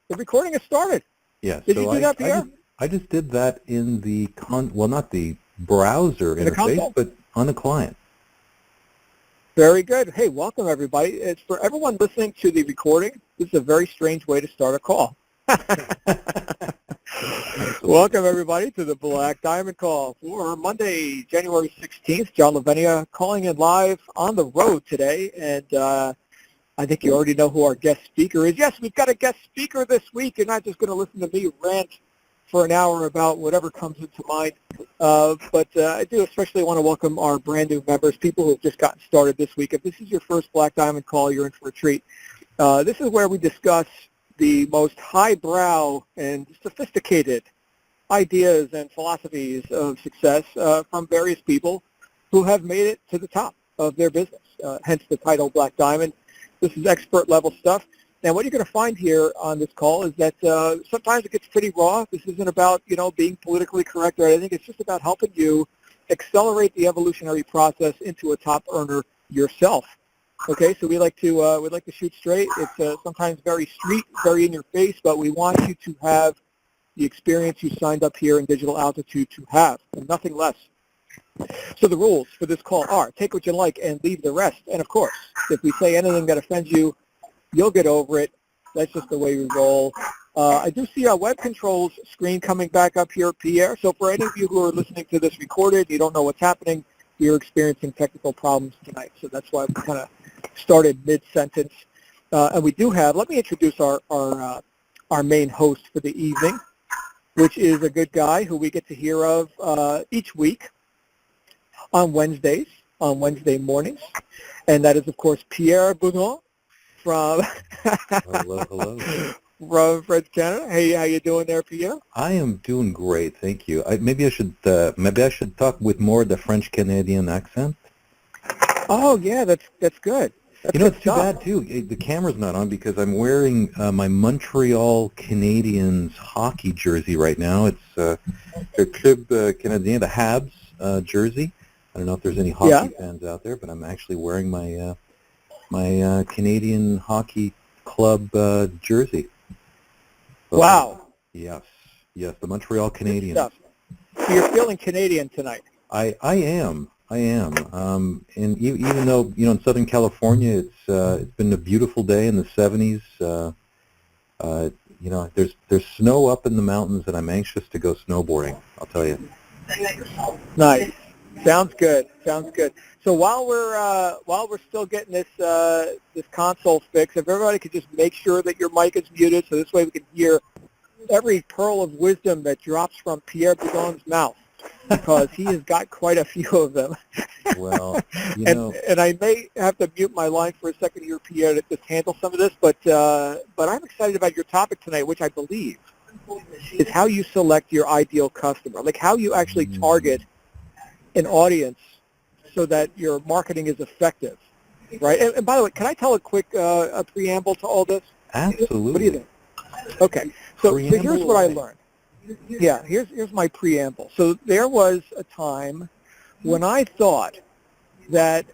the recording has started. Yeah. Did you do that, Pierre? I just did that in the not the browser interface, but on the client. Very good. Hey, welcome everybody. It's for everyone listening to the recording. This is a very strange way to start a call. Welcome everybody to the Black Diamond Call for Monday, January 16th. John Lavenia calling in live on the road today, and I think you already know who our guest speaker is. Yes, we've got a guest speaker this week. You're not just going to listen to me rant for an hour about whatever comes into mind. But I do especially want to welcome our brand new members, people who have just gotten started this week. If this is your first Black Diamond Call, you're in for a treat. This is where we discuss the most highbrow and sophisticated ideas and philosophies of success from various people who have made it to the top of their business, hence the title Black Diamond. This is expert level stuff. And what you're going to find here on this call is that sometimes it gets pretty raw. This isn't about, being politically correct or anything. It's just about helping you accelerate the evolutionary process into a top earner yourself. Okay, so we'd like to shoot straight. It's sometimes very street, very in your face, but we want you to have the experience you signed up here in Digital Altitude to have, and nothing less. So the rules for this call are: take what you like and leave the rest. And of course, if we say anything that offends you, you'll get over it. That's just the way we roll. I do see our web controls screen coming back up here, Pierre. So for any of you who are listening to this recorded, you don't know what's happening, we are experiencing technical problems tonight. So that's why we kind of started mid-sentence. And we do have, let me introduce our main host for the evening, which is a good guy who we get to hear of each week on Wednesdays, on Wednesday mornings. And that is, of course, Pierre Beaudoin from hello. From French Canada. Hey, how you doing there, Pierre? I am doing great, thank you. Maybe I should talk with more of the French Canadian accent. Oh yeah, that's good. That's it's too bad too. The camera's not on because I'm wearing my Montreal Canadiens hockey jersey right now. It's the Club Canadien, the Habs jersey. I don't know if there's any hockey fans out there, but I'm actually wearing my my Canadian Hockey Club jersey. So, wow. Yes, the Montreal Canadiens. So you're feeling Canadian tonight. I am. And even though in Southern California it's been a beautiful day in the 70s, there's snow up in the mountains, and I'm anxious to go snowboarding. I'll tell you. Nice. Sounds good. So while we're still getting this console fixed, if everybody could just make sure that your mic is muted, so this way we can hear every pearl of wisdom that drops from Pierre Beaudoin's mouth, because he has got quite a few of them. Well, and I may have to mute my line for a second here, Pierre, to just handle some of this, but I'm excited about your topic tonight, which I believe is how you select your ideal customer, like how you actually target an audience so that your marketing is effective, right? And by the way, can I tell a quick a preamble to all this? Absolutely. What do you think? Okay, so here's what I learned. Yeah, here's my preamble. So there was a time when I thought that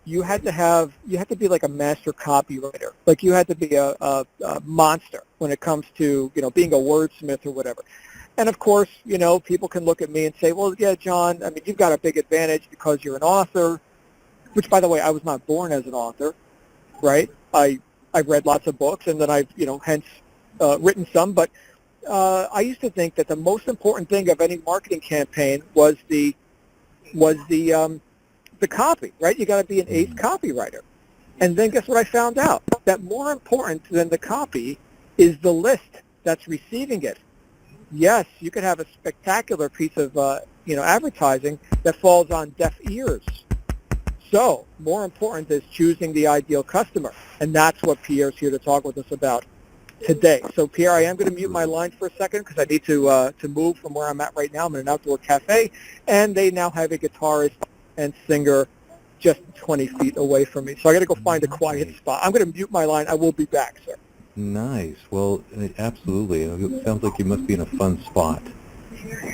you had to be like a master copywriter, like you had to be a monster when it comes to being a wordsmith or whatever. And of course, people can look at me and say, well, yeah, John, I mean, you've got a big advantage because you're an author, which, by the way, I was not born as an author, right? I've read lots of books, and then I've, hence written some. But I used to think that the most important thing of any marketing campaign was the copy, right? You got to be an ace copywriter. And then guess what I found out? That more important than the copy is the list that's receiving it. Yes, you could have a spectacular piece of, advertising that falls on deaf ears. So, more important is choosing the ideal customer, and that's what Pierre's here to talk with us about today. So, Pierre, I am going to mute my line for a second because I need to move from where I'm at right now. I'm in an outdoor cafe, and they now have a guitarist and singer just 20 feet away from me. So I got to go find a quiet spot. I'm going to mute my line. I will be back, sir. Nice. Well, absolutely. It sounds like you must be in a fun spot.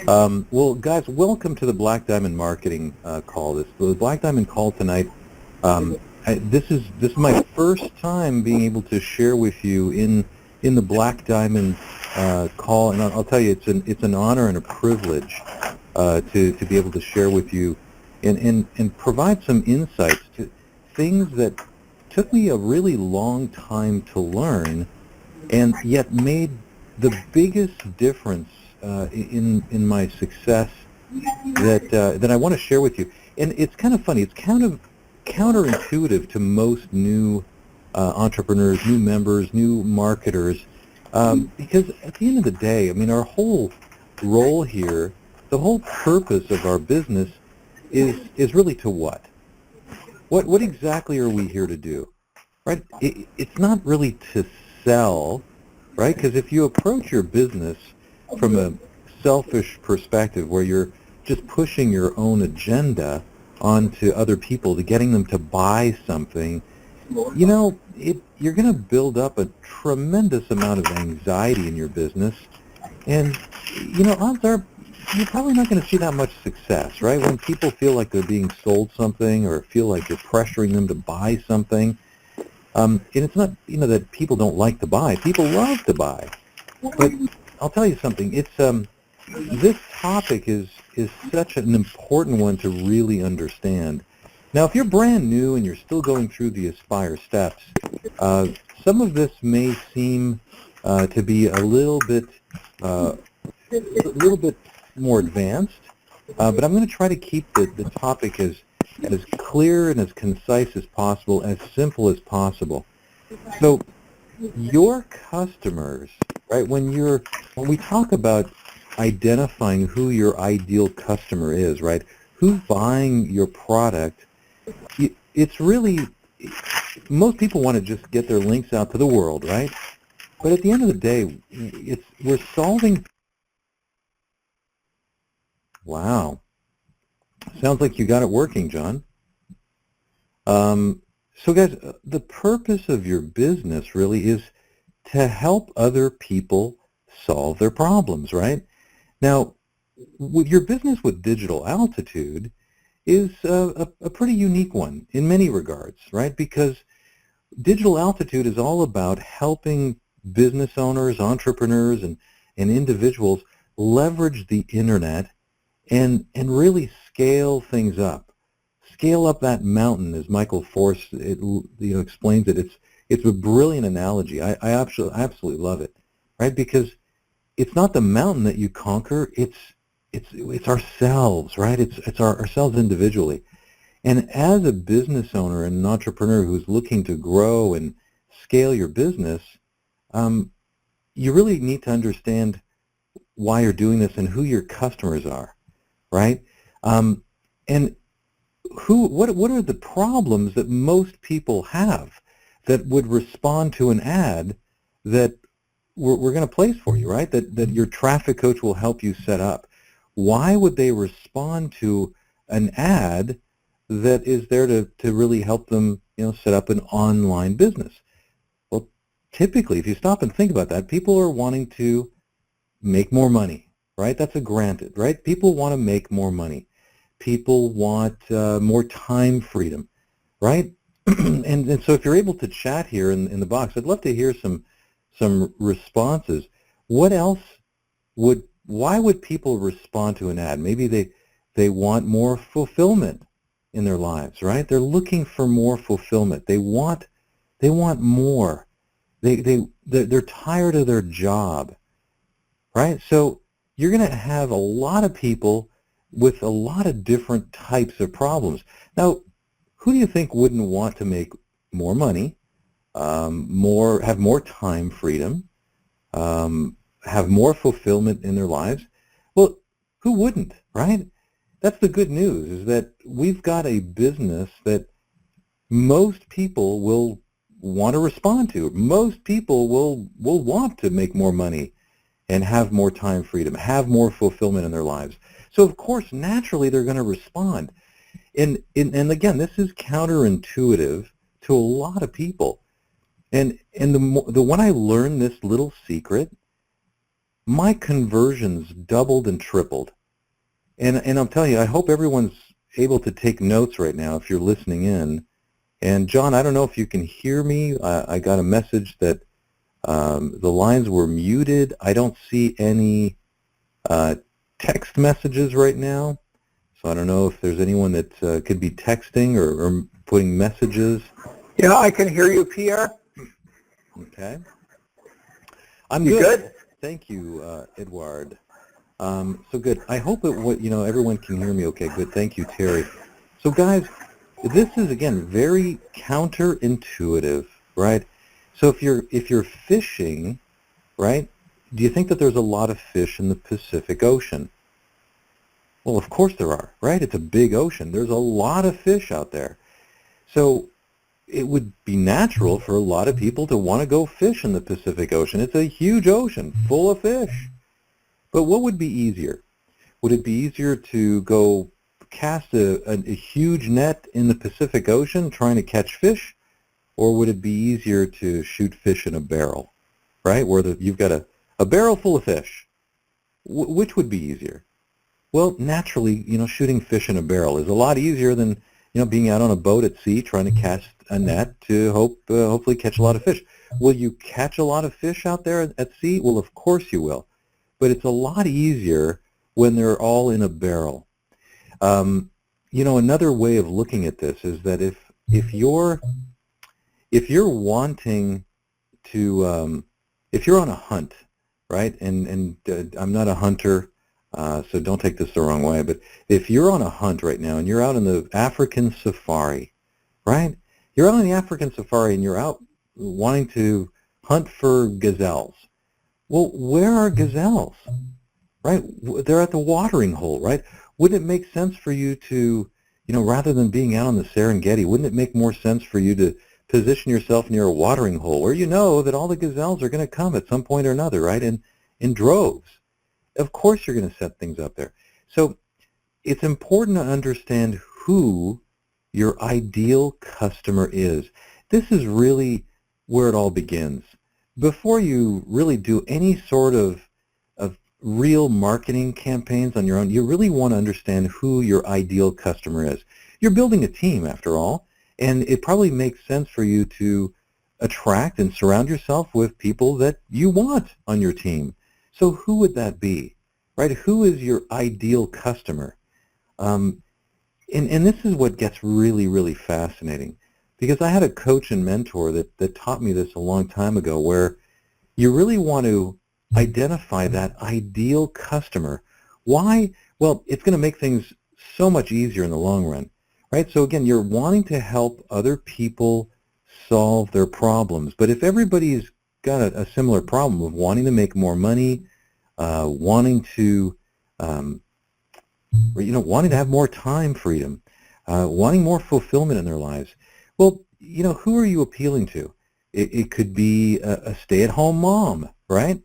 Well, guys, welcome to the Black Diamond Marketing Call. The Black Diamond Call tonight. This is my first time being able to share with you in in the Black Diamond call, and I'll tell you, it's an honor and a privilege to be able to share with you and provide some insights to things that took me a really long time to learn, and yet made the biggest difference in my success that I want to share with you. And it's kind of funny. It's kind of counterintuitive to most new entrepreneurs, new members, new marketers, because at the end of the day, I mean, our whole role here, the whole purpose of our business is really to what? What exactly are we here to do? Right? It's not really to sell, right? Because if you approach your business from a selfish perspective where you're just pushing your own agenda onto other people to getting them to buy something, you know, you're going to build up a tremendous amount of anxiety in your business, and, you know, odds are you're probably not going to see that much success, right? When people feel like they're being sold something or feel like you're pressuring them to buy something, and it's not, you know, that people don't like to buy. People love to buy. But I'll tell you something. It's this topic is such an important one to really understand. Now, if you're brand new and you're still going through the Aspire steps, some of this may seem to be a little bit more advanced, but I'm going to try to keep the topic as clear and as concise as possible, as simple as possible. So your customers, right, when we talk about identifying who your ideal customer is, right, who's buying your product, it's really, most people want to just get their links out to the world, right? But at the end of the day, we're solving. Wow. Sounds like you got it working, John. So guys, the purpose of your business really is to help other people solve their problems, right? Now, with your business with Digital Altitude is a pretty unique one in many regards, right? Because Digital Altitude is all about helping business owners, entrepreneurs, and individuals leverage the internet and really scale things up. Scale up that mountain, as Michael Force explains it. It's a brilliant analogy. I absolutely love it, right? Because it's not the mountain that you conquer. It's ourselves, right? It's ourselves individually. And as a business owner and an entrepreneur who's looking to grow and scale your business, you really need to understand why you're doing this and who your customers are, right? And what are the problems that most people have that would respond to an ad that we're going to place for you, right? That your traffic coach will help you set up. Why would they respond to an ad that is there to really help them, set up an online business? Well, typically, if you stop and think about that, people are wanting to make more money, right? That's a granted, right? People want to make more money. People want more time freedom, right? and so if you're able to chat here in the box, I'd love to hear some responses. What else why would people respond to an ad? Maybe they want more fulfillment in their lives, right? They're looking for more fulfillment. They want more. They're tired of their job, right? So you're going to have a lot of people with a lot of different types of problems. Now, who do you think wouldn't want to make more money, have more time freedom, have more fulfillment in their lives? Well, who wouldn't, right? That's the good news, is that we've got a business that most people will want to respond to. Most people will want to make more money and have more time freedom, have more fulfillment in their lives. So of course, naturally, they're going to respond. And again, this is counterintuitive to a lot of people. And when I learned this little secret, my conversions doubled and tripled. And I'm telling you, I hope everyone's able to take notes right now if you're listening in. And John, I don't know if you can hear me. I got a message that The lines were muted. I don't see any text messages right now, so I don't know if there's anyone that could be texting or putting messages. Yeah, I can hear you, Pierre. Okay. I'm You good. good? Thank you, Edward. So good. I hope everyone can hear me okay. Good. Thank you, Terry. So guys, this is again very counterintuitive, right? So if you're fishing, right? Do you think that there's a lot of fish in the Pacific Ocean? Well, of course there are, right? It's a big ocean. There's a lot of fish out there. So it would be natural for a lot of people to want to go fish in the Pacific Ocean. It's a huge ocean full of fish. But what would be easier? Would it be easier to go cast a huge net in the Pacific Ocean trying to catch fish, or would it be easier to shoot fish in a barrel, right? Where you've got a barrel full of fish. Which would be easier? Well, naturally, shooting fish in a barrel is a lot easier than, being out on a boat at sea trying to cast a net to hopefully catch a lot of fish. Will you catch a lot of fish out there at sea? Well, of course you will. But it's a lot easier when they're all in a barrel. Another way of looking at this is that if you're wanting to, if you're on a hunt, right? And I'm not a hunter, so don't take this the wrong way. But if you're on a hunt right now and you're out in the African safari, right? You're out on the African safari and you're out wanting to hunt for gazelles. Well, where are gazelles, right? They're at the watering hole, right? Wouldn't it make sense for you to, rather than being out on the Serengeti, wouldn't it make more sense for you to position yourself near a watering hole where you know that all the gazelles are going to come at some point or another, right? In droves. Of course you're going to set things up there. So it's important to understand who your ideal customer is. This is really where it all begins. Before you really do any sort of real marketing campaigns on your own, you really want to understand who your ideal customer is. You're building a team, after all, and it probably makes sense for you to attract and surround yourself with people that you want on your team. So who would that be, right? Who is your ideal customer? And this is what gets really, really fascinating, because I had a coach and mentor that taught me this a long time ago, where you really want to identify that ideal customer. Why? Well, it's going to make things so much easier in the long run, right? So again, you're wanting to help other people solve their problems. But if everybody's got a similar problem of wanting to make more money, wanting to, wanting to have more time freedom, wanting more fulfillment in their lives, well, who are you appealing to? It could be a stay-at-home mom, right?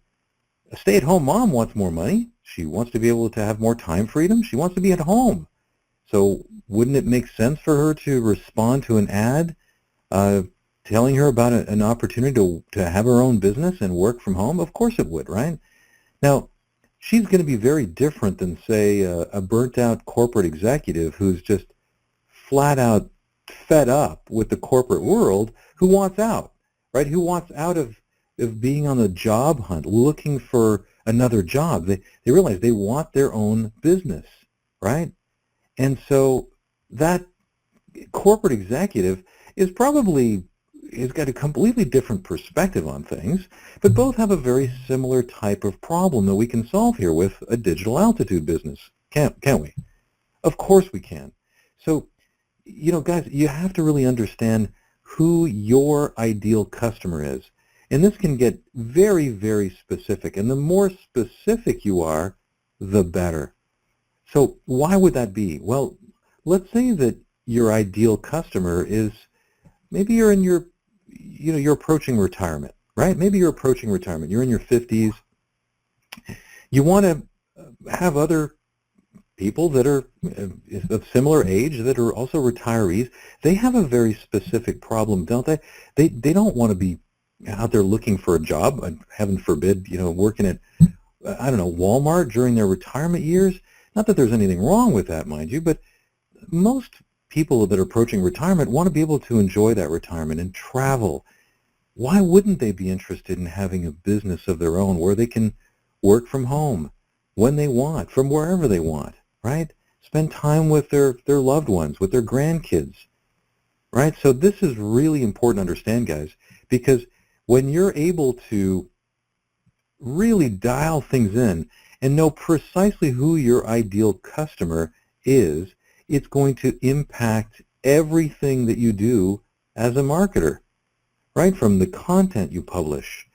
A stay-at-home mom wants more money. She wants to be able to have more time freedom. She wants to be at home. So wouldn't it make sense for her to respond to an ad telling her about an opportunity to have her own business and work from home? Of course it would, right? Now, she's going to be very different than, say, a burnt-out corporate executive who's just flat-out fed up with the corporate world, who wants out, right? Who wants out of being on the job hunt, looking for another job. They realize they want their own business, right? And so that corporate executive has got a completely different perspective on things, but both have a very similar type of problem that we can solve here with a digital altitude business, can't we? Of course we can. So, guys, you have to really understand who your ideal customer is. And this can get very, very specific. And the more specific you are, the better. So why would that be? Well, let's say that your ideal customer is, maybe you're in you're approaching retirement, right? Maybe you're approaching retirement. You're in your 50s. You want to have other people that are of similar age that are also retirees. They have a very specific problem, don't they? They don't want to be out there looking for a job, heaven forbid, working at, I don't know, Walmart during their retirement years. Not that there's anything wrong with that, mind you, but most people that are approaching retirement want to be able to enjoy that retirement and travel. why wouldn't they be interested in having a business of their own where they can work from home when they want, from wherever they want, right? Spend time with their loved ones, with their grandkids, right? So this is really important to understand, guys, because when you're able to really dial things in and know precisely who your ideal customer is, it's going to impact everything that you do as a marketer, right? From the content you publish,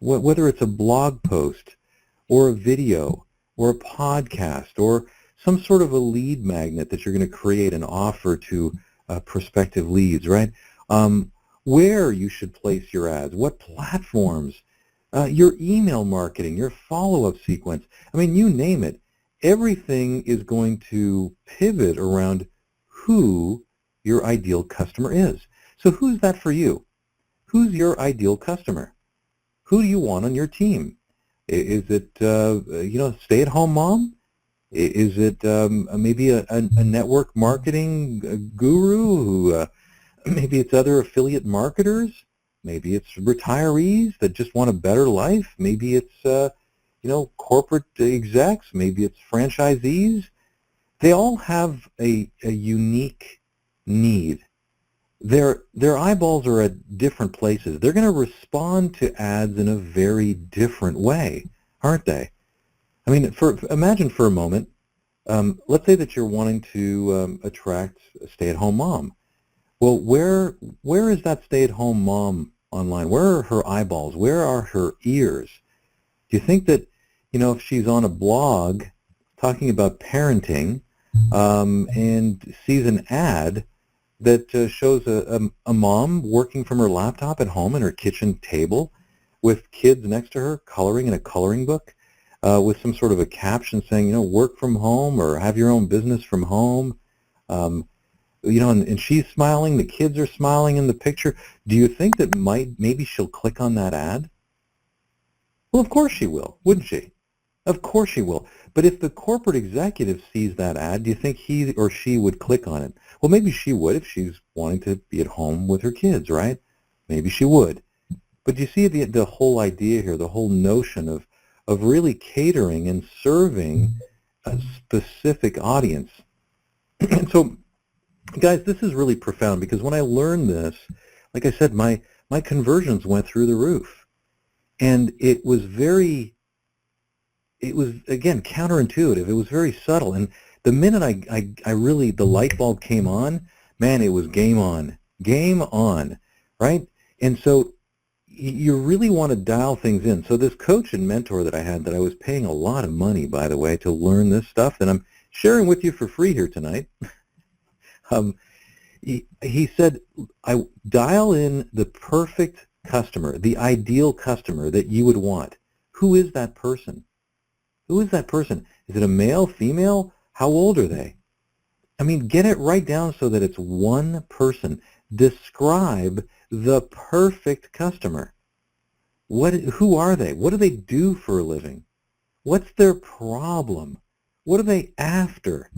whether it's a blog post or a video or a podcast or some sort of a lead magnet that you're going to create and offer to prospective leads, right? Where you should place your ads, what platforms, your email marketing, your follow-up sequence. I mean, you name it. Everything is going to pivot around who your ideal customer is. So who's that for you? Who's your ideal customer? Who do you want on your team? Is it, stay-at-home mom? Is it maybe a network marketing guru who maybe it's other affiliate marketers? Maybe it's retirees that just want a better life. Maybe it's, corporate execs. Maybe it's franchisees. They all have a unique need. Their eyeballs are at different places. They're going to respond to ads in a very different way, aren't they? I mean, imagine for a moment, let's say that you're wanting to attract a stay-at-home mom. Well, where is that stay-at-home mom online? Where are her eyeballs? Where are her ears? Do you think that, if she's on a blog talking about parenting and sees an ad that shows a mom working from her laptop at home in her kitchen table with kids next to her coloring in a coloring book with some sort of a caption saying, work from home or have your own business from home, and she's smiling, the kids are smiling in the picture. Do you think that maybe she'll click on that ad? Well, of course she will, wouldn't she? Of course she will. But if the corporate executive sees that ad, do you think he or she would click on it? Well, maybe she would if she's wanting to be at home with her kids, right? Maybe she would. But you see the whole idea here, the whole notion of really catering and serving a specific audience. And so, guys, this is really profound because when I learned this, like I said, my conversions went through the roof. And it was again, counterintuitive. It was very subtle. And the minute I really, the light bulb came on, man, it was game on, right? And so you really want to dial things in. So this coach and mentor that I had that I was paying a lot of money, by the way, to learn this stuff that I'm sharing with you for free here tonight, he said, I dial in the perfect customer, the ideal customer that you would want. Who is that person? Who is that person? Is it a male, female? How old are they? I mean, get it right down so that it's one person. Describe the perfect customer. Who are they? What do they do for a living? What's their problem? What are they after?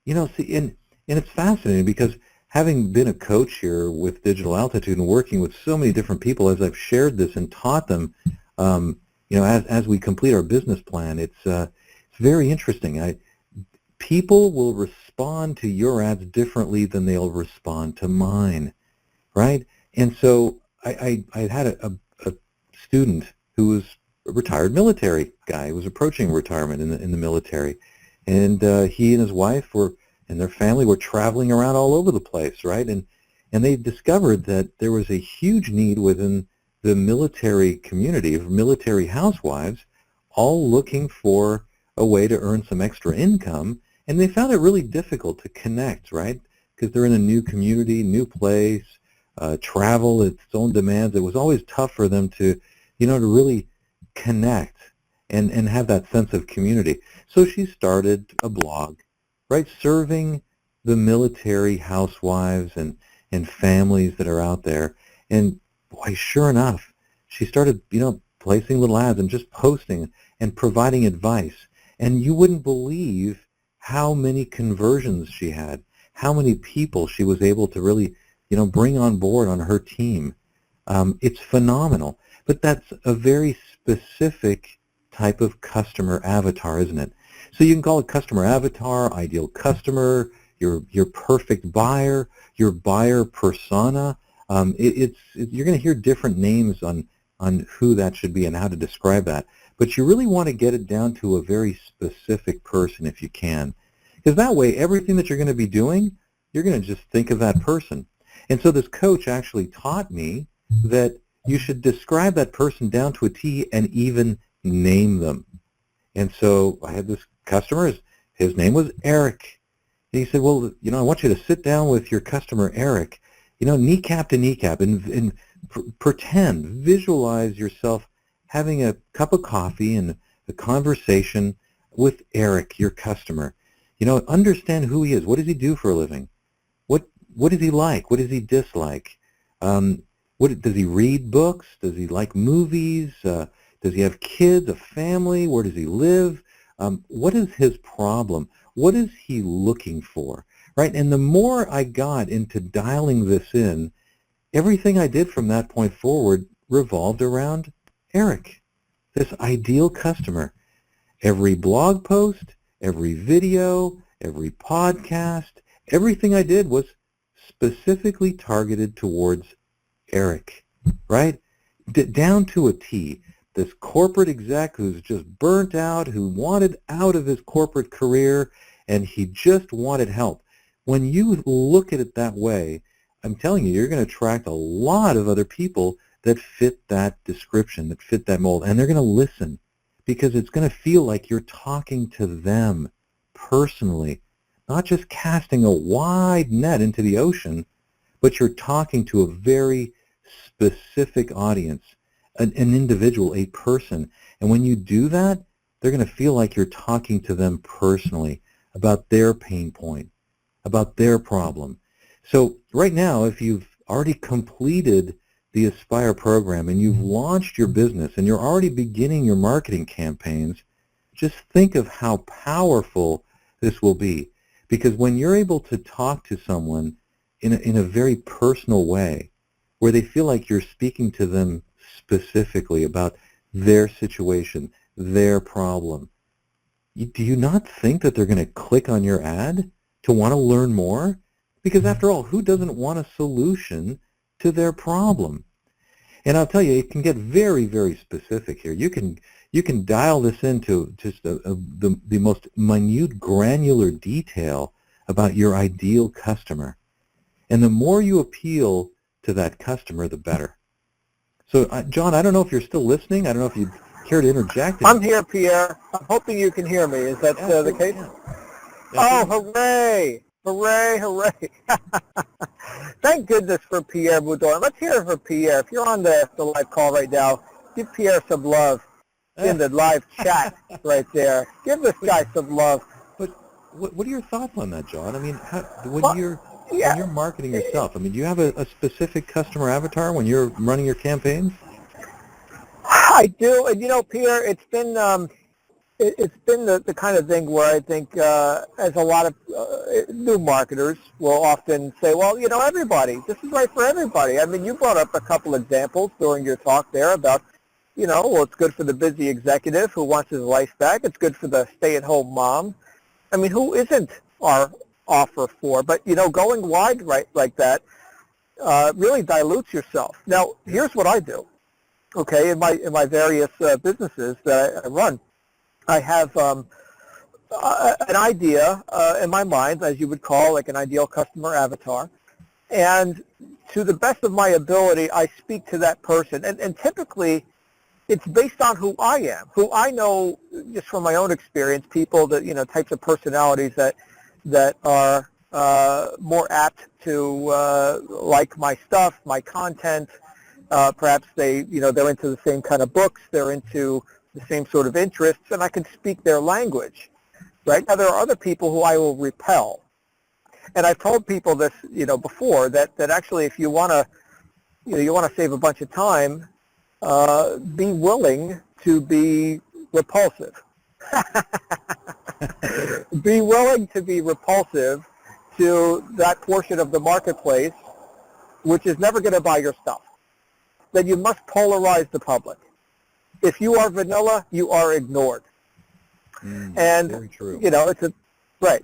See, and it's fascinating because having been a coach here with Digital Altitude and working with so many different people, as I've shared this and taught them, as we complete our business plan, it's very interesting. People will respond to your ads differently than they'll respond to mine, right? And so I had a student who was a retired military guy who was approaching retirement in the military, and he and his wife and their family were traveling around all over the place, right? And they discovered that there was a huge need within the military community of military housewives all looking for a way to earn some extra income, and they found it really difficult to connect, right? Because they're in a new community, new place, travel, its own demands. It was always tough for them to really connect and have that sense of community. So she started a blog, right, serving the military housewives and families that are out there. And boy, sure enough, she started, placing little ads and just posting and providing advice. And you wouldn't believe how many conversions she had, how many people she was able to really, bring on board on her team. It's phenomenal. But that's a very specific type of customer avatar, isn't it? So you can call it customer avatar, ideal customer, your perfect buyer, your buyer persona. You're going to hear different names on who that should be and how to describe that. But you really want to get it down to a very specific person if you can. Because that way, everything that you're going to be doing, you're going to just think of that person. And so this coach actually taught me that you should describe that person down to a T and even name them. And so I had this customer, his name was Eric. And he said, well, I want you to sit down with your customer, Eric, kneecap to kneecap, and pretend, visualize yourself having a cup of coffee and a conversation with Eric, your customer. Understand who he is. What does he do for a living? What does he like? What does he dislike? Does he read books? Does he like movies? Does he have kids, a family? Where does he live? What is his problem? What is he looking for? Right? And the more I got into dialing this in, everything I did from that point forward revolved around Eric, this ideal customer. Every blog post, every video, every podcast, everything I did was specifically targeted towards Eric, right? Down to a T. This corporate exec who's just burnt out, who wanted out of his corporate career, and he just wanted help. When you look at it that way, I'm telling you, you're going to attract a lot of other people that fit that description, that fit that mold, and they're going to listen because it's going to feel like you're talking to them personally, not just casting a wide net into the ocean, but you're talking to a very specific audience, an individual, a person. And when you do that, they're going to feel like you're talking to them personally about their pain point, about their problem. So right now, if you've already completed the Aspire program and you've launched your business and you're already beginning your marketing campaigns, just think of how powerful this will be. Because when you're able to talk to someone in a very personal way, where they feel like you're speaking to them specifically about their situation, their problem, do you not think that they're going to click on your ad to want to learn more? Because after all, who doesn't want a solution to their problem? And I'll tell you, it can get very, very specific here. You can dial this into just the most minute, granular detail about your ideal customer. And the more you appeal to that customer, the better. So, John, I don't know if you're still listening. I don't know if you'd care to interject. I'm here, Pierre. I'm hoping you can hear me. Is that the case? Yeah. Oh, hooray! Hooray, hooray. Thank goodness for Pierre Beaudoin. Let's hear it for Pierre. If you're on the live call right now, give Pierre some love in the live chat right there. Give this guy some love. But what are your thoughts on that, John? I mean, when you're marketing yourself, I mean, do you have a specific customer avatar when you're running your campaigns? I do, and Pierre, it's been the kind of thing where I think as a lot of new marketers will often say, well, everybody, this is right for everybody. I mean, you brought up a couple examples during your talk there about, well, it's good for the busy executive who wants his life back. It's good for the stay-at-home mom. I mean, who isn't our offer for? But, going wide right like that really dilutes yourself. Now, here's what I do. Okay, in my various businesses that I run, I have an idea in my mind, as you would call like an ideal customer avatar, and to the best of my ability, I speak to that person, and typically it's based on who I am, who I know just from my own experience, people that, types of personalities that are more apt to like my stuff, my content. Perhaps they're into the same kind of books, they're into the same sort of interests, and I can speak their language. Right? Now, there are other people who I will repel. And I've told people this, before, that actually if you want to save a bunch of time, be willing to be repulsive. Be willing to be repulsive to that portion of the marketplace which is never going to buy your stuff. then you must polarize the public. If you are vanilla, you are ignored. And very true. right.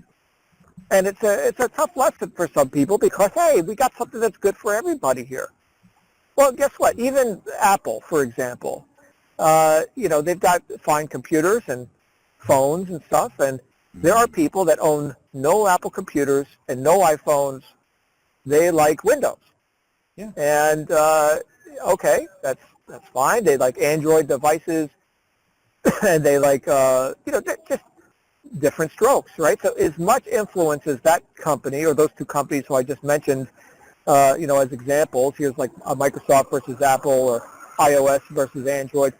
And it's a tough lesson for some people because, hey, we got something that's good for everybody here. Well, guess what? Even Apple, for example, they've got fine computers and phones and stuff, and there are people that own no Apple computers and no iPhones. They like Windows. Yeah. And, okay, that's fine. They like Android devices, and they like, just different strokes, right? So as much influence as that company or those two companies who I just mentioned, as examples, here's like Microsoft versus Apple or iOS versus Android,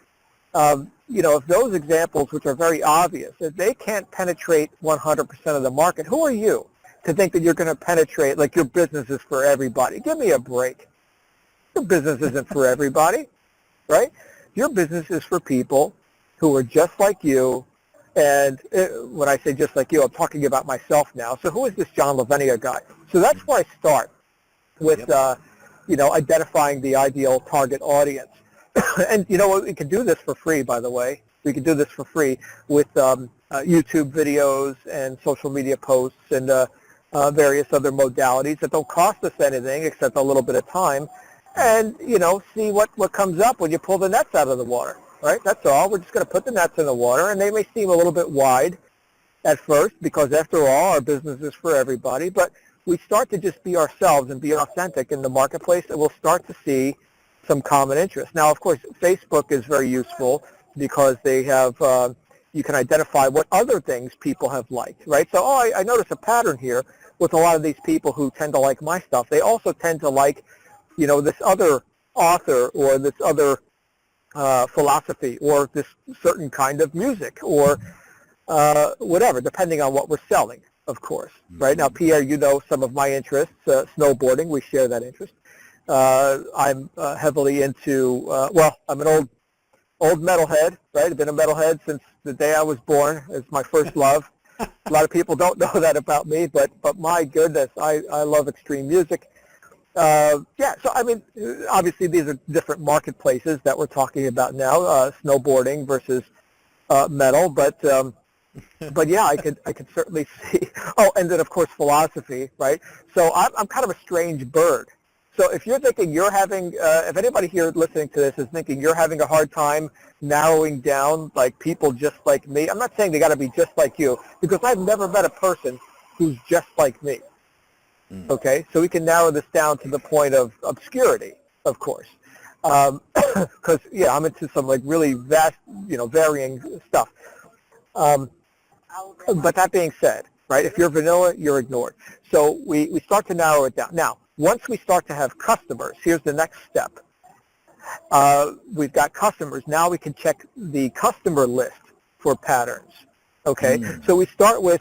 if those examples, which are very obvious, if they can't penetrate 100% of the market, who are you to think that you're going to penetrate, like your business is for everybody? Give me a break. Your business isn't for everybody, right? Your business is for people who are just like you. And when I say just like you, I'm talking about myself now. So who is this John Lavinia guy? So that's where I start with, identifying the ideal target audience. And you know what? We can do this for free, by the way. We can do this for free with YouTube videos and social media posts and various other modalities that don't cost us anything except a little bit of time. And, see what comes up when you pull the nets out of the water, right? That's all. We're just going to put the nets in the water, and they may seem a little bit wide at first because, after all, our business is for everybody. But we start to just be ourselves and be authentic in the marketplace, and we'll start to see some common interest. Now, of course, Facebook is very useful because they have you can identify what other things people have liked, right? So, I notice a pattern here with a lot of these people who tend to like my stuff. They also tend to like this other author or this other philosophy or this certain kind of music or whatever, depending on what we're selling, of course. Right now, Pierre, some of my interests, snowboarding. We share that interest. I'm heavily into, I'm an old metalhead, right? I've been a metalhead since the day I was born. It's my first love. A lot of people don't know that about me, but my goodness, I love extreme music. So obviously these are different marketplaces that we're talking about now, snowboarding versus metal, but yeah, I could certainly see. Oh, and then of course philosophy, right? So I'm kind of a strange bird. So if you're thinking you're having, if anybody here listening to this is thinking you're having a hard time narrowing down like people just like me, I'm not saying they got to be just like you because I've never met a person who's just like me. Okay, so we can narrow this down to the point of obscurity, of course, because I'm into some like really vast, varying stuff. But that being said, right, if you're vanilla, you're ignored. So we start to narrow it down. Now, once we start to have customers, here's the next step. We've got customers. Now we can check the customer list for patterns. Okay, so we start with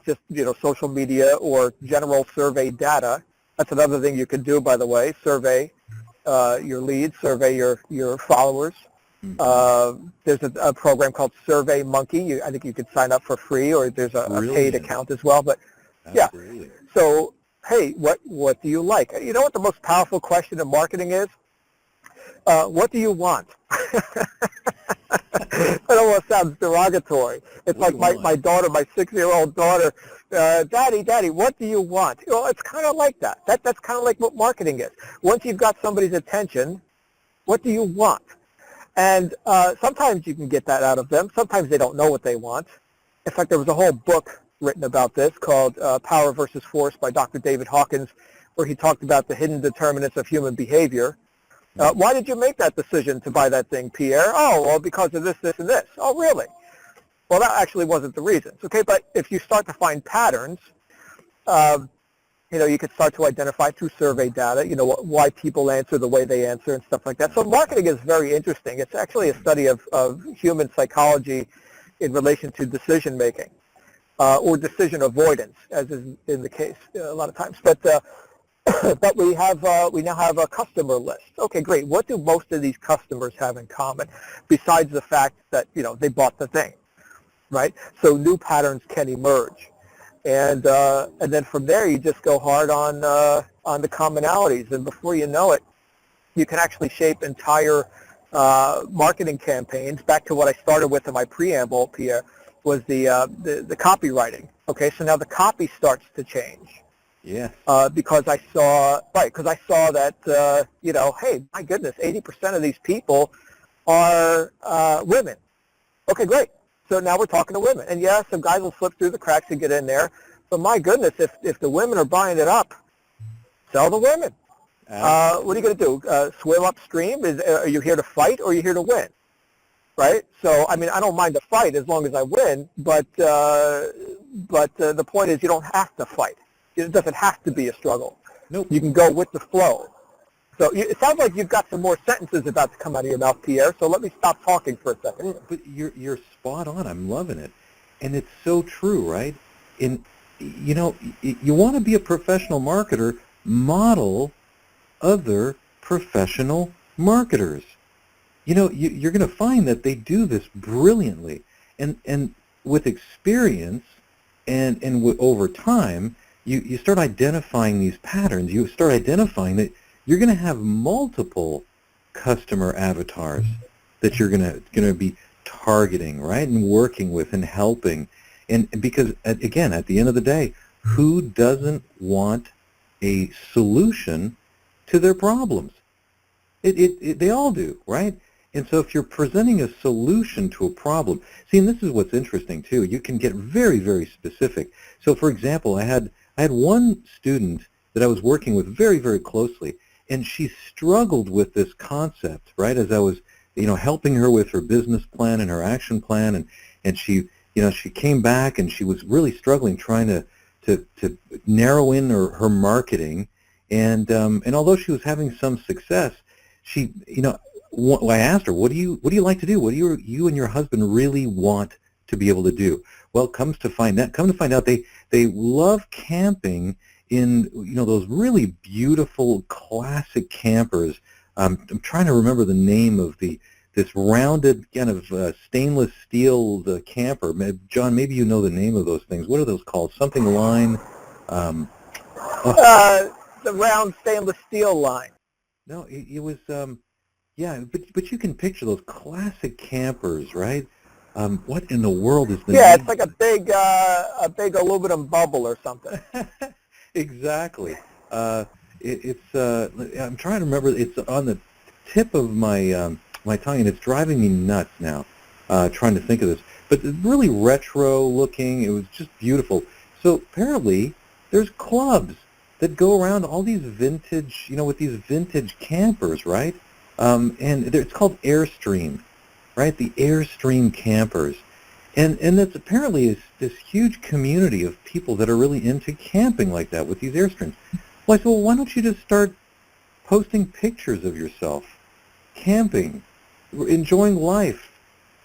just social media or general survey data. That's another thing you can do, by the way. Survey your leads, survey your followers. There's a program called Survey Monkey. I think you could sign up for free, or there's a paid account as well. But yeah, so hey, what do you like? You know what the most powerful question in marketing is? What do you want? It almost sounds derogatory. It's like my daughter, my 6-year-old daughter, Daddy, what do you want? It's kind of like that. That's kind of like what marketing is. Once you've got somebody's attention, what do you want? And sometimes you can get that out of them. Sometimes they don't know what they want. In fact, there was a whole book written about this called Power versus Force by Dr. David Hawkins, where he talked about the hidden determinants of human behavior. Why did you make that decision to buy that thing, Pierre? Oh, well, because of this, this, and this. Oh, really? Well, that actually wasn't the reasons. Okay, but if you start to find patterns, you could start to identify through survey data, why people answer the way they answer and stuff like that. So marketing is very interesting. It's actually a study of human psychology in relation to decision making or decision avoidance, as is in the case a lot of times. But we now have a customer list. Okay, great. What do most of these customers have in common besides the fact that, they bought the thing, right? So new patterns can emerge. And then from there, you just go hard on the commonalities. And before you know it, You can actually shape entire marketing campaigns. Back to what I started with in my preamble, Pierre, was the copywriting. Okay, so now the copy starts to change. Yeah. Because I saw that hey, my goodness, 80% of these people are women. Okay, great. So now we're talking to women, and yes, some guys will slip through the cracks and get in there. But my goodness, if the women are buying it up, sell the women. What are you going to do? Swim upstream? Are you here to fight or are you here to win? Right? So, I mean, I don't mind the fight as long as I win, but the point is you don't have to fight. It doesn't have to be a struggle. Nope. You can go with the flow. So it sounds like you've got some more sentences about to come out of your mouth, Pierre, so let me stop talking for a second. But you're spot on. I'm loving it. And it's so true, right? You want to be a professional marketer, model other professional marketers. You're going to find that they do this brilliantly. And with experience and over time, you start identifying these patterns. You start identifying that you're going to have multiple customer avatars that you're going to be targeting, right, and working with and helping. And because, again, at the end of the day, who doesn't want a solution to their problems? They all do, right? And so if you're presenting a solution to a problem, see, and this is what's interesting, too. You can get very, very specific. So, for example, I had one student that I was working with very, very closely, and she struggled with this concept, right, as I was, helping her with her business plan and her action plan, and she, she came back and she was really struggling trying to narrow in her marketing, and although she was having some success, she, I asked her, what do you like to do? What do you and your husband really want to be able to do? Well, come to find out, they love camping in those really beautiful classic campers. I'm trying to remember the name of this rounded kind of stainless steel camper. John, maybe you know the name of those things. What are those called? Something line. The round stainless steel line. No, it was yeah, but you can picture those classic campers, right? What in the world is the name? Yeah, it's like a big aluminum bubble or something. Exactly. It's I'm trying to remember. It's on the tip of my my tongue, and it's driving me nuts now. Trying to think of this, but it's really retro looking. It was just beautiful. So apparently, there's clubs that go around all these vintage, with these vintage campers, right? And it's called Airstream, right? The Airstream campers. And that's apparently this huge community of people that are really into camping like that with these Airstreams. Well, I said, well, why don't you just start posting pictures of yourself camping, enjoying life,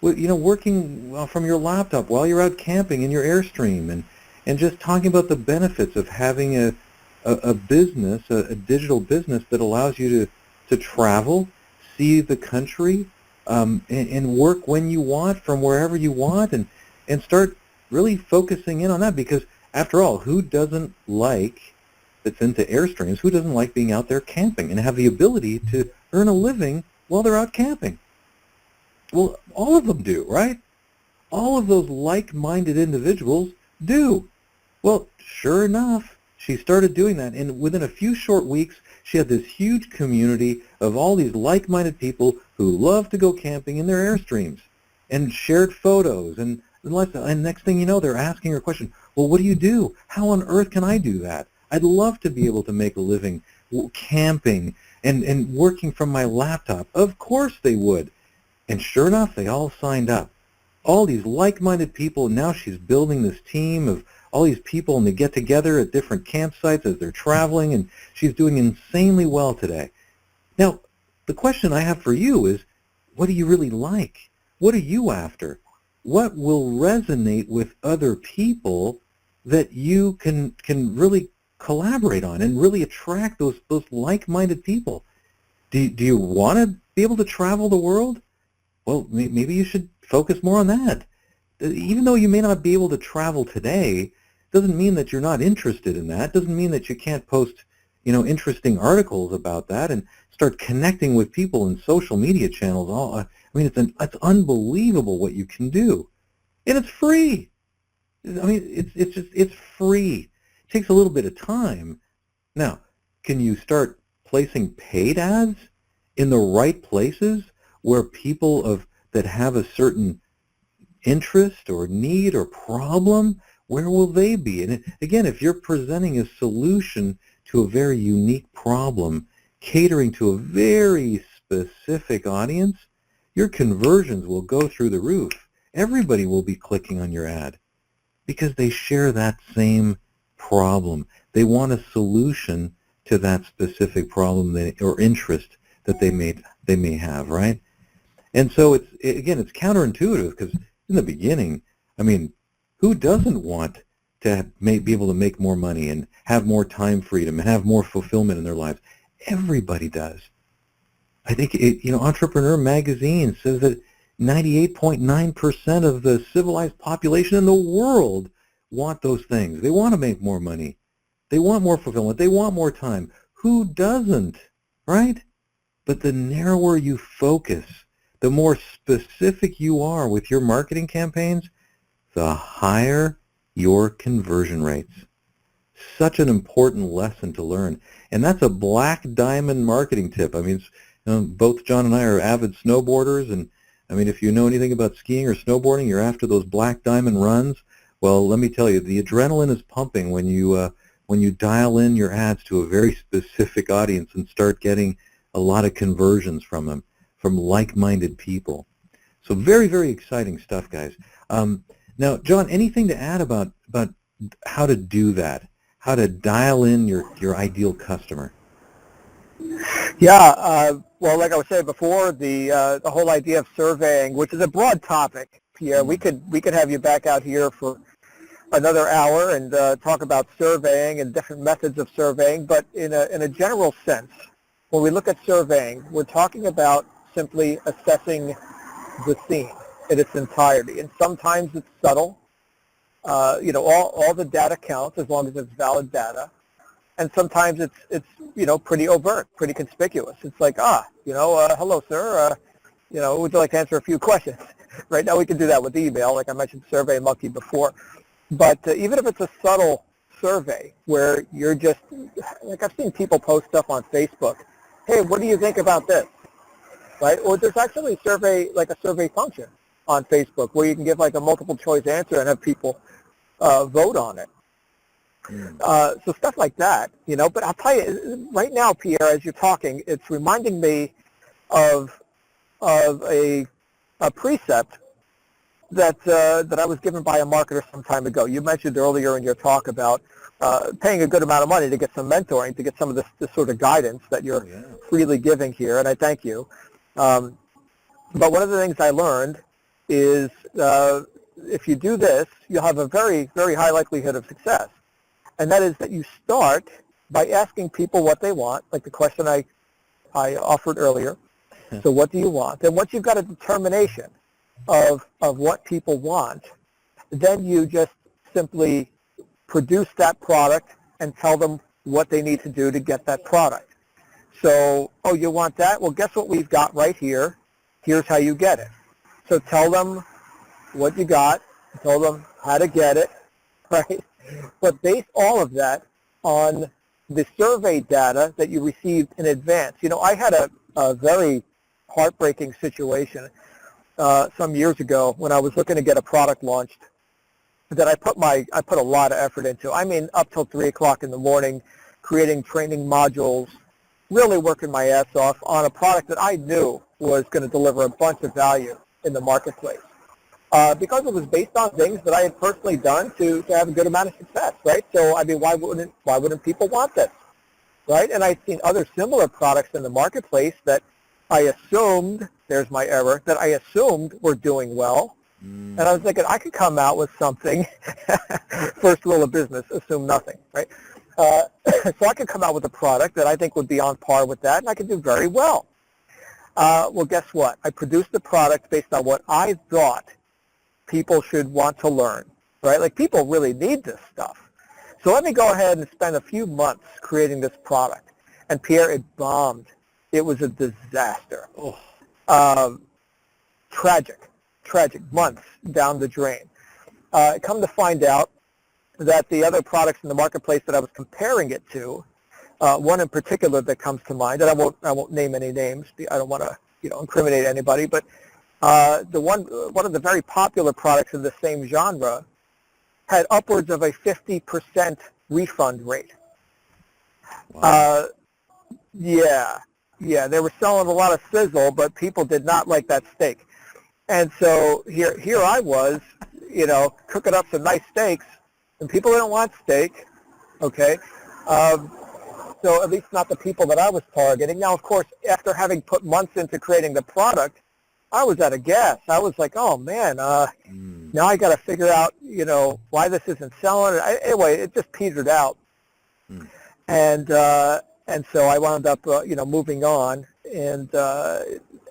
working from your laptop while you're out camping in your Airstream, and just talking about the benefits of having a business, a digital business that allows you to travel, see the country, and work when you want from wherever you want, and start really focusing in on that, because after all, who doesn't like, that's into Airstreams, who doesn't like being out there camping and have the ability to earn a living while they're out camping? Well, all of them do, right? All of those like-minded individuals do. Well, sure enough, she started doing that, and within a few short weeks, she had this huge community of all these like-minded people who love to go camping in their Airstreams and shared photos. And next thing you know, they're asking her a question, well, what do you do? How on earth can I do that? I'd love to be able to make a living camping and working from my laptop. Of course they would. And sure enough, they all signed up. All these like-minded people, and now she's building this team of all these people, and they get together at different campsites as they're traveling, and she's doing insanely well today. Now, the question I have for you is, what do you really like? What are you after? What will resonate with other people that you can really collaborate on and really attract those like-minded people? Do you want to be able to travel the world? Well, maybe you should focus more on that. Even though you may not be able to travel today, doesn't mean that you're not interested in that. Doesn't mean that you can't post, interesting articles about that and start connecting with people in social media channels. It's unbelievable what you can do, and it's free. It's free. It takes a little bit of time. Now, can you start placing paid ads in the right places where people that have a certain interest or need or problem, where will they be? And again, if you're presenting a solution to a very unique problem, catering to a very specific audience, your conversions will go through the roof. Everybody will be clicking on your ad because they share that same problem. They want a solution to that specific problem or interest that they may have, right? And so it's counterintuitive because in the beginning, who doesn't want to be able to make more money and have more time freedom and have more fulfillment in their lives? Everybody does. I think Entrepreneur Magazine says that 98.9% of the civilized population in the world want those things. They want to make more money. They want more fulfillment. They want more time. Who doesn't, right? But the narrower you focus, the more specific you are with your marketing campaigns, the higher your conversion rates. Such an important lesson to learn. And that's a black diamond marketing tip. Both John and I are avid snowboarders, and if you know anything about skiing or snowboarding, you're after those black diamond runs. Well, let me tell you, the adrenaline is pumping when you dial in your ads to a very specific audience and start getting a lot of conversions from them, from like-minded people. So very, very exciting stuff, guys. Now, John, anything to add about how to do that, how to dial in your ideal customer? Yeah, well, like I was saying before, the whole idea of surveying, which is a broad topic, Pierre. We could have you back out here for another hour and talk about surveying and different methods of surveying. But in a general sense, when we look at surveying, we're talking about simply assessing the scene in its entirety, and sometimes it's subtle. All the data counts as long as it's valid data. And sometimes it's pretty overt, pretty conspicuous. It's like, hello, sir. Would you like to answer a few questions? Right now we can do that with email, like I mentioned SurveyMonkey before. But even if it's a subtle survey where you're just, like I've seen people post stuff on Facebook, hey, what do you think about this? Right? Or there's actually a survey function on Facebook where you can give like a multiple choice answer and have people vote on it. So stuff like that, but I'll tell you, right now, Pierre, as you're talking, it's reminding me of a precept that I was given by a marketer some time ago. You mentioned earlier in your talk about paying a good amount of money to get some mentoring, to get some of this sort of guidance that you're freely giving here, and I thank you. But one of the things I learned is if you do this, you'll have a very, very high likelihood of success. And that is that you start by asking people what they want, like the question I offered earlier. So what do you want? And once you've got a determination of what people want, then you just simply produce that product and tell them what they need to do to get that product. So, you want that? Well, guess what we've got right here? Here's how you get it. So tell them what you got, tell them how to get it, right? But base all of that on the survey data that you received in advance. I had a very heartbreaking situation some years ago when I was looking to get a product launched that I put a lot of effort into. Up till 3 o'clock in the morning, creating training modules, really working my ass off on a product that I knew was going to deliver a bunch of value in the marketplace. Because it was based on things that I had personally done to have a good amount of success, right? So, why wouldn't people want this, right? And I'd seen other similar products in the marketplace that I assumed, there's my error, that I assumed were doing well. And I was thinking, I could come out with something, first rule of business, assume nothing, right? So I could come out with a product that I think would be on par with that, and I could do very well. Well, guess what? I produced the product based on what I thought people should want to learn, right? Like people really need this stuff. So let me go ahead and spend a few months creating this product. And Pierre, it bombed. It was a disaster. Oh. Tragic, months down the drain. Come to find out that the other products in the marketplace that I was comparing it to, one in particular that comes to mind, and I won't name any names. I don't want to incriminate anybody, but one of the very popular products in the same genre had upwards of a 50% refund rate. Wow. Yeah, they were selling a lot of sizzle, but people did not like that steak. And so here I was, cooking up some nice steaks, and people didn't want steak, okay? So at least not the people that I was targeting. Now, of course, after having put months into creating the product, I was out of gas. I was like, oh, man, now I got to figure out, why this isn't selling. Anyway, it just petered out. And so I wound up, moving on. And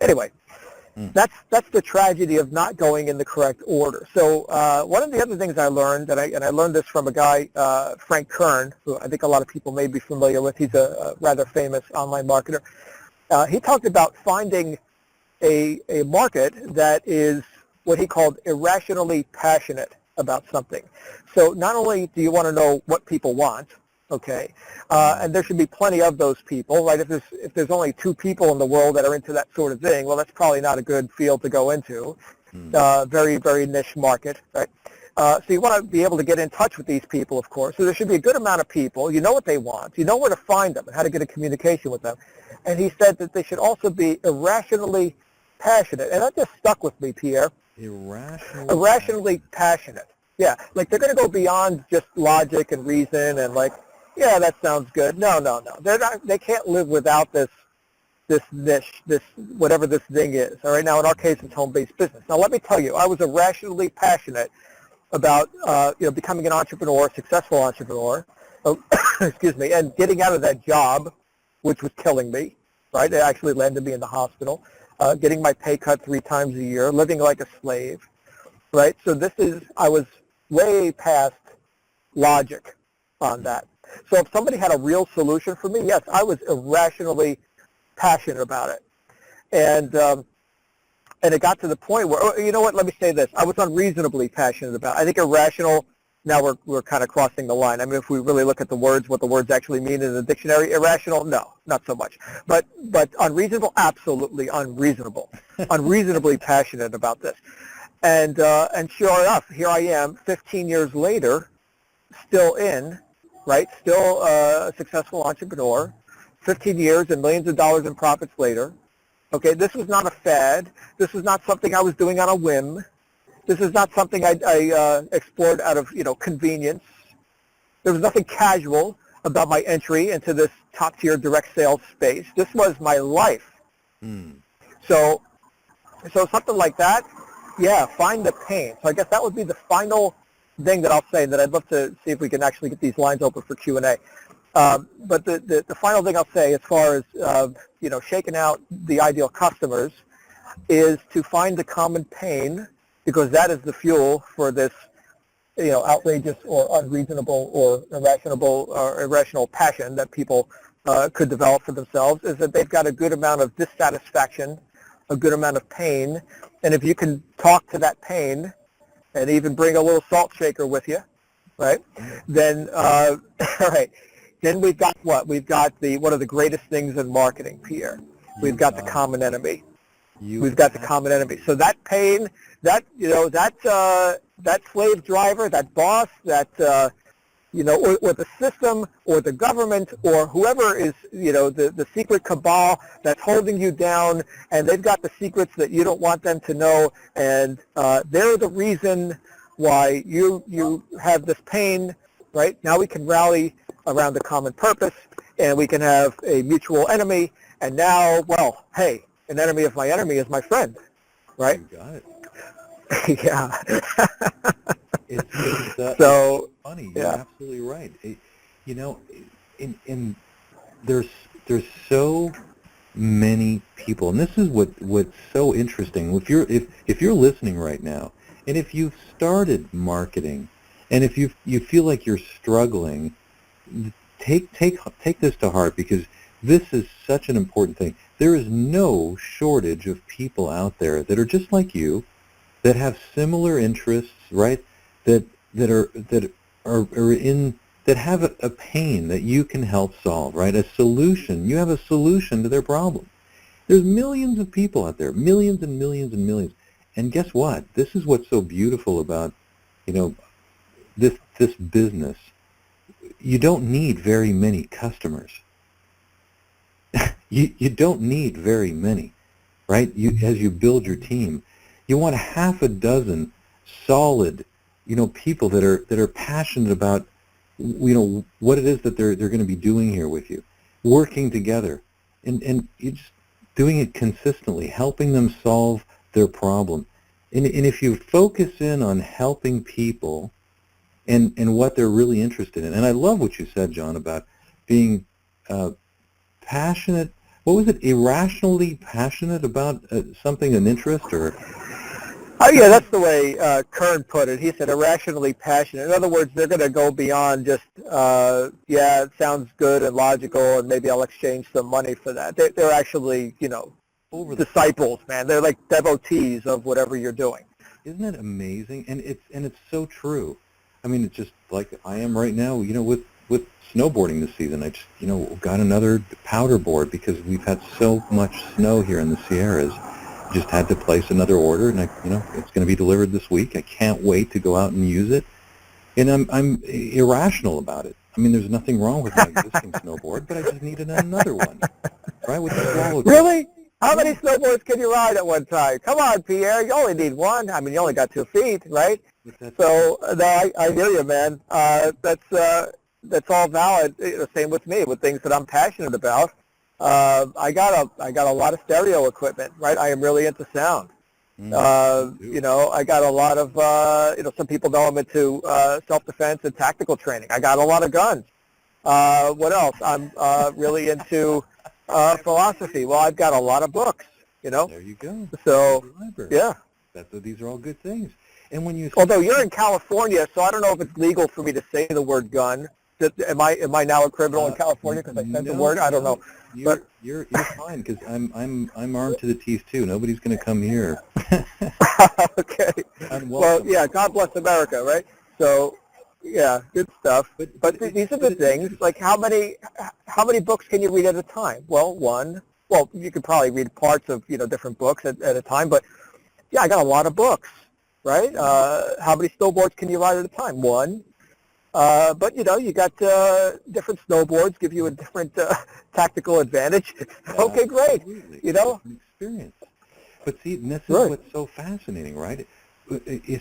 anyway, that's the tragedy of not going in the correct order. So one of the other things I learned, and I learned this from a guy, Frank Kern, who I think a lot of people may be familiar with. He's a rather famous online marketer. He talked about finding a market that is what he called irrationally passionate about something. So not only do you want to know what people want, okay, and there should be plenty of those people, right? If there's only 2 people in the world that are into that sort of thing, well, that's probably not a good field to go into. Very, very niche market, right? So you want to be able to get in touch with these people, of course. So there should be a good amount of people. You know what they want. You know where to find them and how to get a communication with them. And he said that they should also be irrationally passionate. And that just stuck with me, Pierre. Irrationally passionate. Yeah, like they're going to go beyond just logic and reason and like, yeah, that sounds good. No. They can't live without this niche, this whatever this thing is. All right, now in our case, it's home-based business. Now let me tell you, I was irrationally passionate about becoming an entrepreneur, successful entrepreneur, excuse me, and getting out of that job, which was killing me. Right, it actually landed me in the hospital. Getting my pay cut 3 times a year, living like a slave. Right, so I was way past logic on that. So if somebody had a real solution for me, yes, I was irrationally passionate about it. And it got to the point where, you know what, let me say this. I was unreasonably passionate about it. I think irrational, now we're kind of crossing the line. I mean, if we really look at the words, what the words actually mean in the dictionary, irrational, no, not so much. But unreasonable, absolutely unreasonable. Unreasonably passionate about this. And sure enough, here I am, 15 years later, still still a successful entrepreneur, 15 years and millions of dollars in profits later. Okay, this was not a fad. This was not something I was doing on a whim. This is not something I explored out of convenience. There was nothing casual about my entry into this top-tier direct sales space. This was my life. So something like that, yeah, find the pain. So I guess that would be the final thing that I'll say, that I'd love to see if we can actually get these lines open for Q&A. But the final thing I'll say as far as shaking out the ideal customers is to find the common pain, because that is the fuel for this outrageous or unreasonable or irrational passion that people could develop for themselves, is that they've got a good amount of dissatisfaction, a good amount of pain, and if you can talk to that pain and even bring a little salt shaker with you, right, then all right, then we've got what? We've got one of the greatest things in marketing, Pierre. We've got the common enemy. We've got the common enemy. So that pain, that slave driver, that boss, that or the system or the government or whoever is the secret cabal that's holding you down, and they've got the secrets that you don't want them to know, and they're the reason why you have this pain. Right now, we can rally around the common purpose, and we can have a mutual enemy. And now, well, hey, an enemy of my enemy is my friend, right? You got it. Yeah. It's so funny. You're absolutely right. In there's so many people, and this is what's so interesting. If you're listening right now, and if you've started marketing, And if you feel like you're struggling, take this to heart, because this is such an important thing. There is no shortage of people out there that are just like you, that have similar interests, right? That have a pain that you can help solve, right? A solution. You have a solution to their problem. There's millions of people out there, millions and millions and millions. And guess what? This is what's so beautiful about, this business. You don't need very many customers. You don't need very many, right? As you build your team, you want half a dozen solid, people that are passionate about, what it is that they're going to be doing here with you, working together, and you just doing it consistently, helping them solve their problem. And if you focus in on helping people and what they're really interested in, and I love what you said, John, about being passionate. What was it? Irrationally passionate about something, an interest, or? Oh, yeah, that's the way Kern put it. He said irrationally passionate. In other words, they're going to go beyond just, yeah, it sounds good and logical, and maybe I'll exchange some money for that. They're actually, disciples, man. They're like devotees of whatever you're doing. Isn't it amazing? And it's so true. I mean, it's just like I am right now, with snowboarding this season. I just, got another powder board because we've had so much snow here in the Sierras. Just had to place another order, and it's going to be delivered this week. I can't wait to go out and use it. And I'm irrational about it. I mean, there's nothing wrong with my existing snowboard, but I just needed another one, right? With the swallow. Really? How many snowboards can you ride at one time? Come on, Pierre. You only need one. I mean, you only got 2 feet, right? So, no, I hear you, man. That's all valid. Same with me, with things that I'm passionate about. I got a lot of stereo equipment, right? I am really into sound. I got a lot of, some people know I'm into self-defense and tactical training. I got a lot of guns. What else? I'm really into philosophy. Well, I've got a lot of books, There you go. So, yeah. These are all good things. And when you... Although you're in California, so I don't know if it's legal for me to say the word gun. Am I now a criminal in California because I said the word? I don't know. You're fine, because I'm armed to the teeth too. Nobody's going to come here. Okay. Well, yeah. God bless America, right? So, yeah, good stuff. But these are the things. Like, how many books can you read at a time? Well, one. Well, you could probably read parts of different books at a time. But yeah, I got a lot of books, right? How many snowboards can you ride at a time? One. But you got different snowboards give you a different tactical advantage. Okay, great. Experience. But see, this is what's so fascinating, right?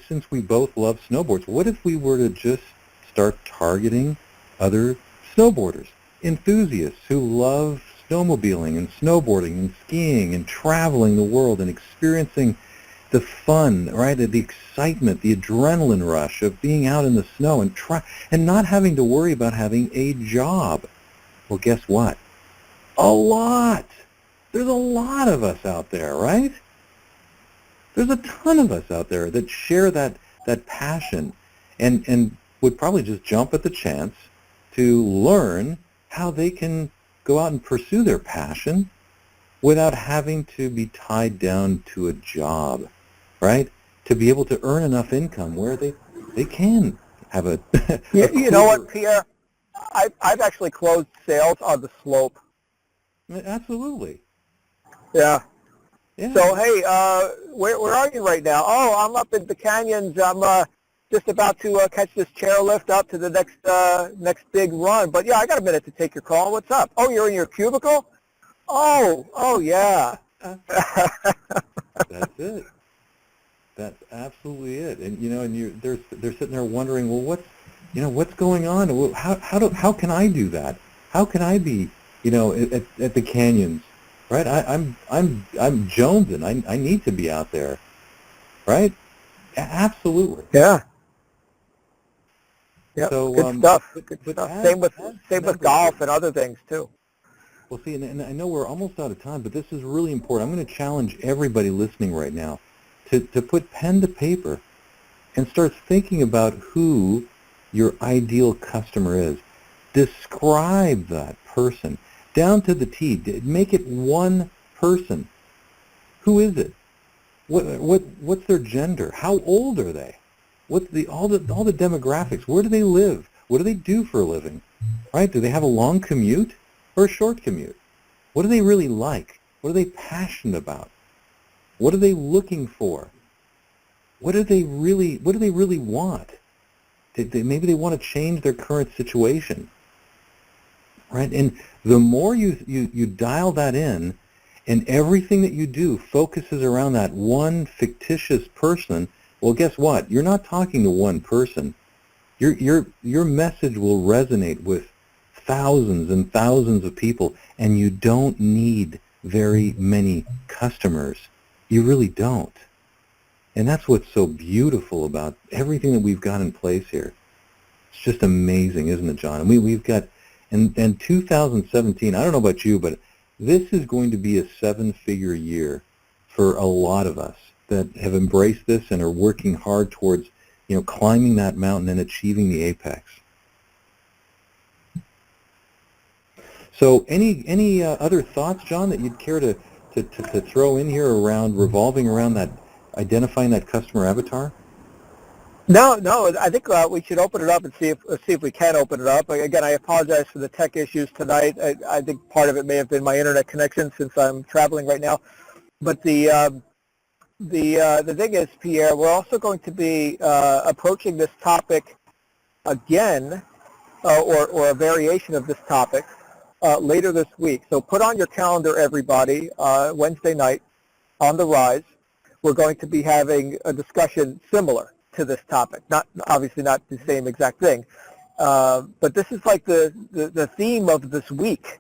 Since we both love snowboards, what if we were to just start targeting other snowboarders, enthusiasts who love snowmobiling and snowboarding and skiing and traveling the world and experiencing the fun, right? The excitement, the adrenaline rush of being out in the snow and not having to worry about having a job. Well, guess what? There's a lot of us out there, right? There's a ton of us out there that share that passion and would probably just jump at the chance to learn how they can go out and pursue their passion without having to be tied down to a job, right? To be able to earn enough income where they can have a... You know what, Pierre? I've actually closed sales on the slope. Absolutely. Yeah. Yeah. So, hey, where are you right now? Oh, I'm up in the canyons. I'm just about to catch this chairlift up to the next big run. But, yeah, I got a minute to take your call. What's up? Oh, you're in your cubicle? Oh, yeah. That's it. That's absolutely it. And they're sitting there wondering, well, what's going on? Well, how can I do that? How can I be, at the canyons, right? I'm jonesing. I need to be out there, right? Absolutely. Yeah. Yeah. So, good stuff. Good stuff. Same with golf and other things too. Well, see, and I know we're almost out of time, but this is really important. I'm going to challenge everybody listening right now to put pen to paper and start thinking about who your ideal customer is. Describe that person down to the T. Make it one person. Who is it? What's their gender? How old are they? What's all the demographics? Where do they live? What do they do for a living? Right? Do they have a long commute or a short commute? What do they really like? What are they passionate about? What are they looking for? What do they really want? Maybe they want to change their current situation. Right? And the more you dial that in, and everything that you do focuses around that one fictitious person, well, guess what? You're not talking to one person. Your message will resonate with thousands and thousands of people, and you don't need very many customers. You really don't. And that's what's so beautiful about everything that we've got in place here. It's just amazing, isn't it, John? And we've got, and 2017, I don't know about you, but this is going to be a seven-figure year for a lot of us that have embraced this and are working hard towards, climbing that mountain and achieving the apex. So any other thoughts, John, that you'd care to throw in here revolving around that, identifying that customer avatar? No, I think we should open it up and see if we can open it up. Again, I apologize for the tech issues tonight. I think part of it may have been my internet connection since I'm traveling right now. But the thing is, Pierre, we're also going to be approaching this topic again, or a variation of this topic later this week. So put on your calendar, everybody, Wednesday night on the Rise. We're going to be having a discussion similar to this topic. Obviously not the same exact thing, but this is like the theme of this week,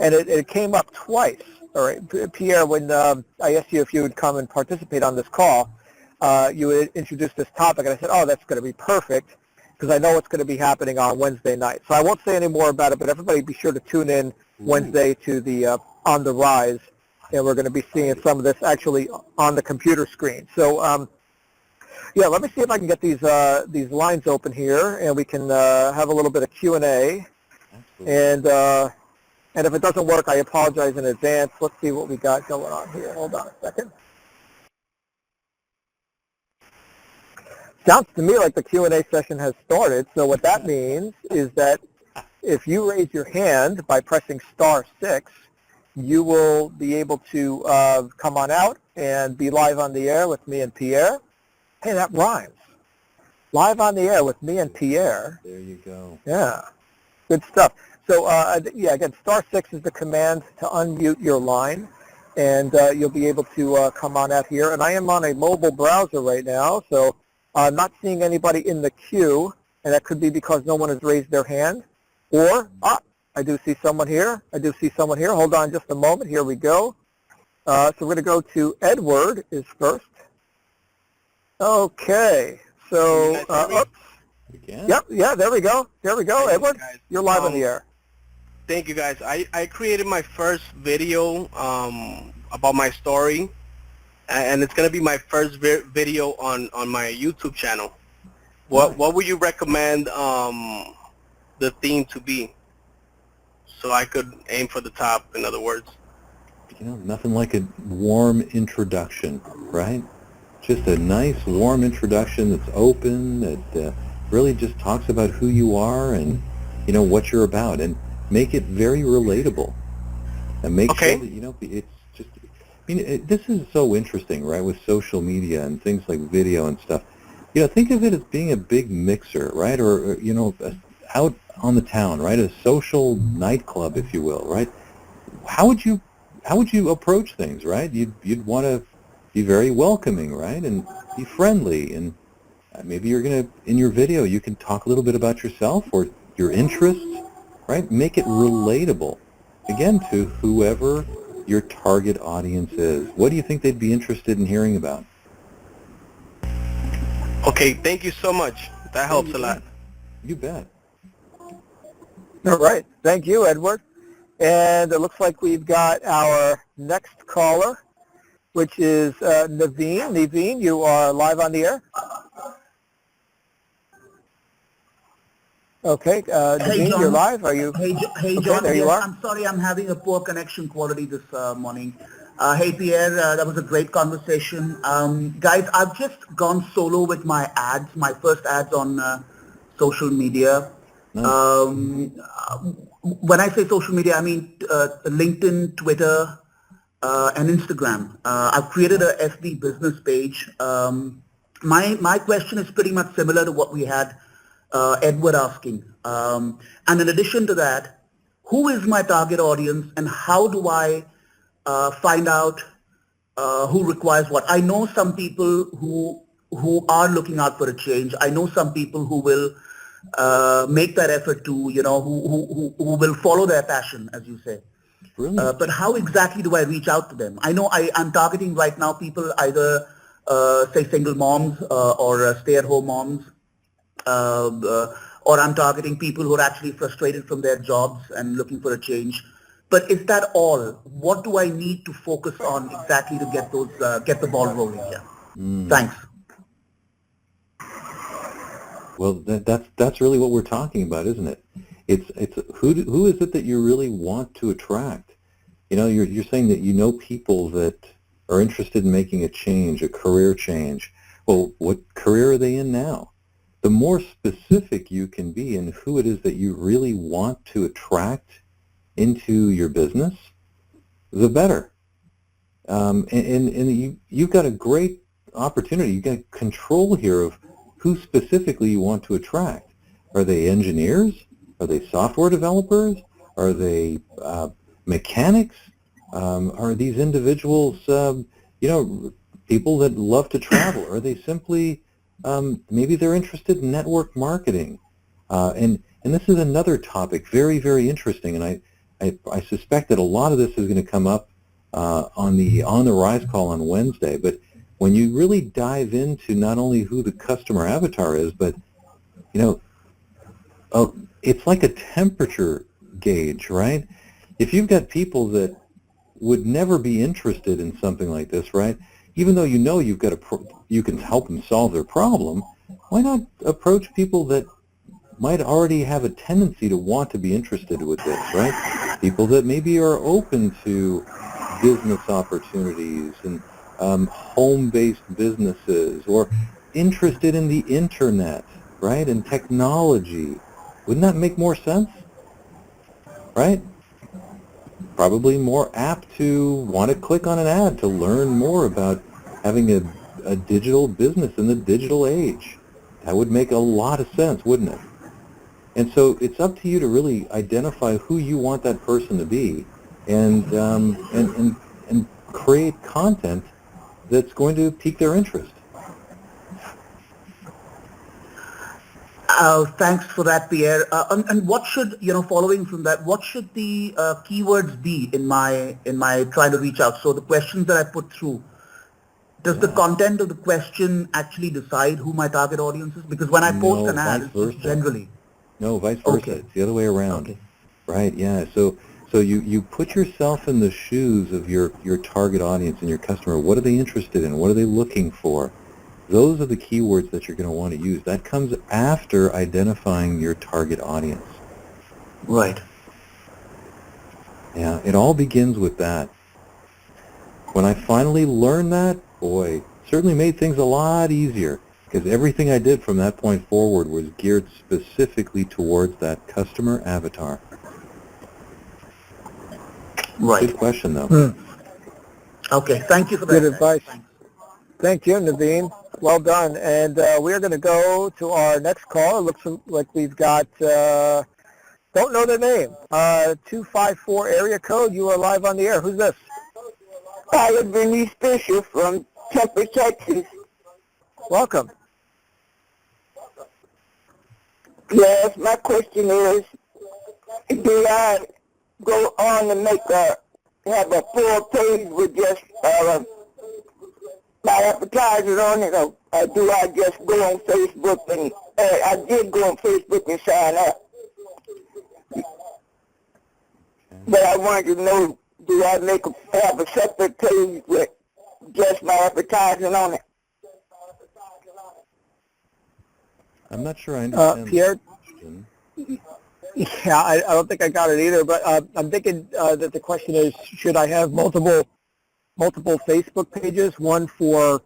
and it came up twice. All right, Pierre, when I asked you if you would come and participate on this call, you would introduce this topic, and I said, oh, that's going to be perfect, because I know it's going to be happening on Wednesday night. So I won't say any more about it, but everybody be sure to tune in Wednesday to the On the Rise, and we're going to be seeing some of this actually on the computer screen. So yeah, let me see if I can get these lines open here, and we can have a little bit of Q&A. And if it doesn't work, I apologize in advance. Let's see what we got going on here. Hold on a second. Sounds to me like the Q&A session has started. So what that means is that if you raise your hand by pressing *6, you will be able to come on out and be live on the air with me and Pierre. Hey, that rhymes. Live on the air with me and Pierre. There you go. Yeah, good stuff. So, yeah, again, *6 is the command to unmute your line, and you'll be able to come on out here. And I am on a mobile browser right now, so I'm not seeing anybody in the queue, and that could be because no one has raised their hand. Or, I do see someone here. Hold on just a moment. Here we go. So we're going to go to Edward is first. Okay, so, oops. Yep, yeah, there we go. Edward, you're live on the air. Thank you, guys. I created my first video about my story, and it's going to be my first video on my YouTube channel. What would you recommend the theme to be, so I could aim for the top, in other words? Nothing like a warm introduction, right? Just a nice, warm introduction that's open, that really just talks about who you are and, what you're about, and make it very relatable. And make sure that, it's just, this is so interesting, right, with social media and things like video and stuff. Think of it as being a big mixer, right, or out on the town, right, a social nightclub, if you will, right? How would you approach things, right? You'd want to be very welcoming, right, and be friendly, and maybe you're going to, in your video, you can talk a little bit about yourself or your interests, right? Make it relatable, again, to whoever your target audience is. What do you think they'd be interested in hearing about? Okay, thank you so much. That helps a lot. You bet. All right, thank you, Edward. And it looks like we've got our next caller, which is Naveen. Naveen, you are live on the air. Okay, Hey, Naveen, you're John. live. Are you? Hey, Okay, John. there you Yes, are. I'm sorry. I'm having a poor connection quality this morning. Hey, Pierre. That was a great conversation. Guys, I've just gone solo with my ads, my first ads on social media. Nice. When I say social media, I mean LinkedIn, Twitter, and Instagram. I've created a FB business page. My question is pretty much similar to what we had Edward asking. And in addition to that, who is my target audience and how do I find out who requires what? I know some people who are looking out for a change. I know some people who will make that effort to, who will follow their passion, as you say. Brilliant. But how exactly do I reach out to them? I know I'm targeting right now people either, say, single moms or stay-at-home moms, or I'm targeting people who are actually frustrated from their jobs and looking for a change. But is that all? What do I need to focus on exactly to get the ball rolling here? Thanks. Well, that's really what we're talking about, isn't it? It's who is it that you really want to attract? You know, you're saying that you know people that are interested in making a change, a career change. Well, what career are they in now? The more specific you can be in who it is that you really want to attract into your business, the better. And you've got a great opportunity. You've got control here of who specifically you want to attract. Are they engineers? Are they software developers? Are they mechanics? Are these individuals, people that love to travel? Are they simply, maybe they're interested in network marketing? And this is another topic, very, very interesting, and I suspect that a lot of this is going to come up on the Rise call on Wednesday. But when you really dive into not only who the customer avatar is, but it's like a temperature gauge, right? If you've got people that would never be interested in something like this, right? Even though you've got you can help them solve their problem, why not approach people that might already have a tendency to want to be interested with this, right? People that maybe are open to business opportunities and home-based businesses, or interested in the internet, right, and technology. Wouldn't that make more sense, right? Probably more apt to want to click on an ad to learn more about having a digital business in the digital age. That would make a lot of sense, wouldn't it? And so it's up to you to really identify who you want that person to be, and create content that's going to pique their interest. Thanks for that, Pierre. And what should, following from that, what should the keywords be in my trying to reach out? So the questions that I put through, does the content of the question actually decide who my target audience is? Because when I post an ad, it's just generally. No, vice versa. Okay. It's the other way around. Okay. Right, yeah. So you put yourself in the shoes of your target audience and your customer. What are they interested in? What are they looking for? Those are the keywords that you're going to want to use. That comes after identifying your target audience. Right. Yeah, it all begins with that. When I finally learned that, boy, it certainly made things a lot easier, because everything I did from that point forward was geared specifically towards that customer avatar. Right. Good question, though. Okay, thank you for that. Good advice. Thanks. Thank you, Naveen. Well done. And we're going to go to our next call. It looks like we've got, don't know their name, 254 area code. You are live on the air. Who's this? Hi, Bernice Fisher from Tempe, Texas. Welcome. Yes, my question is, do I go on and have a full page with just my advertisers on it, or do I just go on Facebook and, I did go on Facebook and sign up. But I wanted to know, do I have a separate page with just my advertising on it? I'm not sure I understand Pierre, Yeah, I don't think I got it either, but I'm thinking that the question is, should I have multiple Facebook pages, one for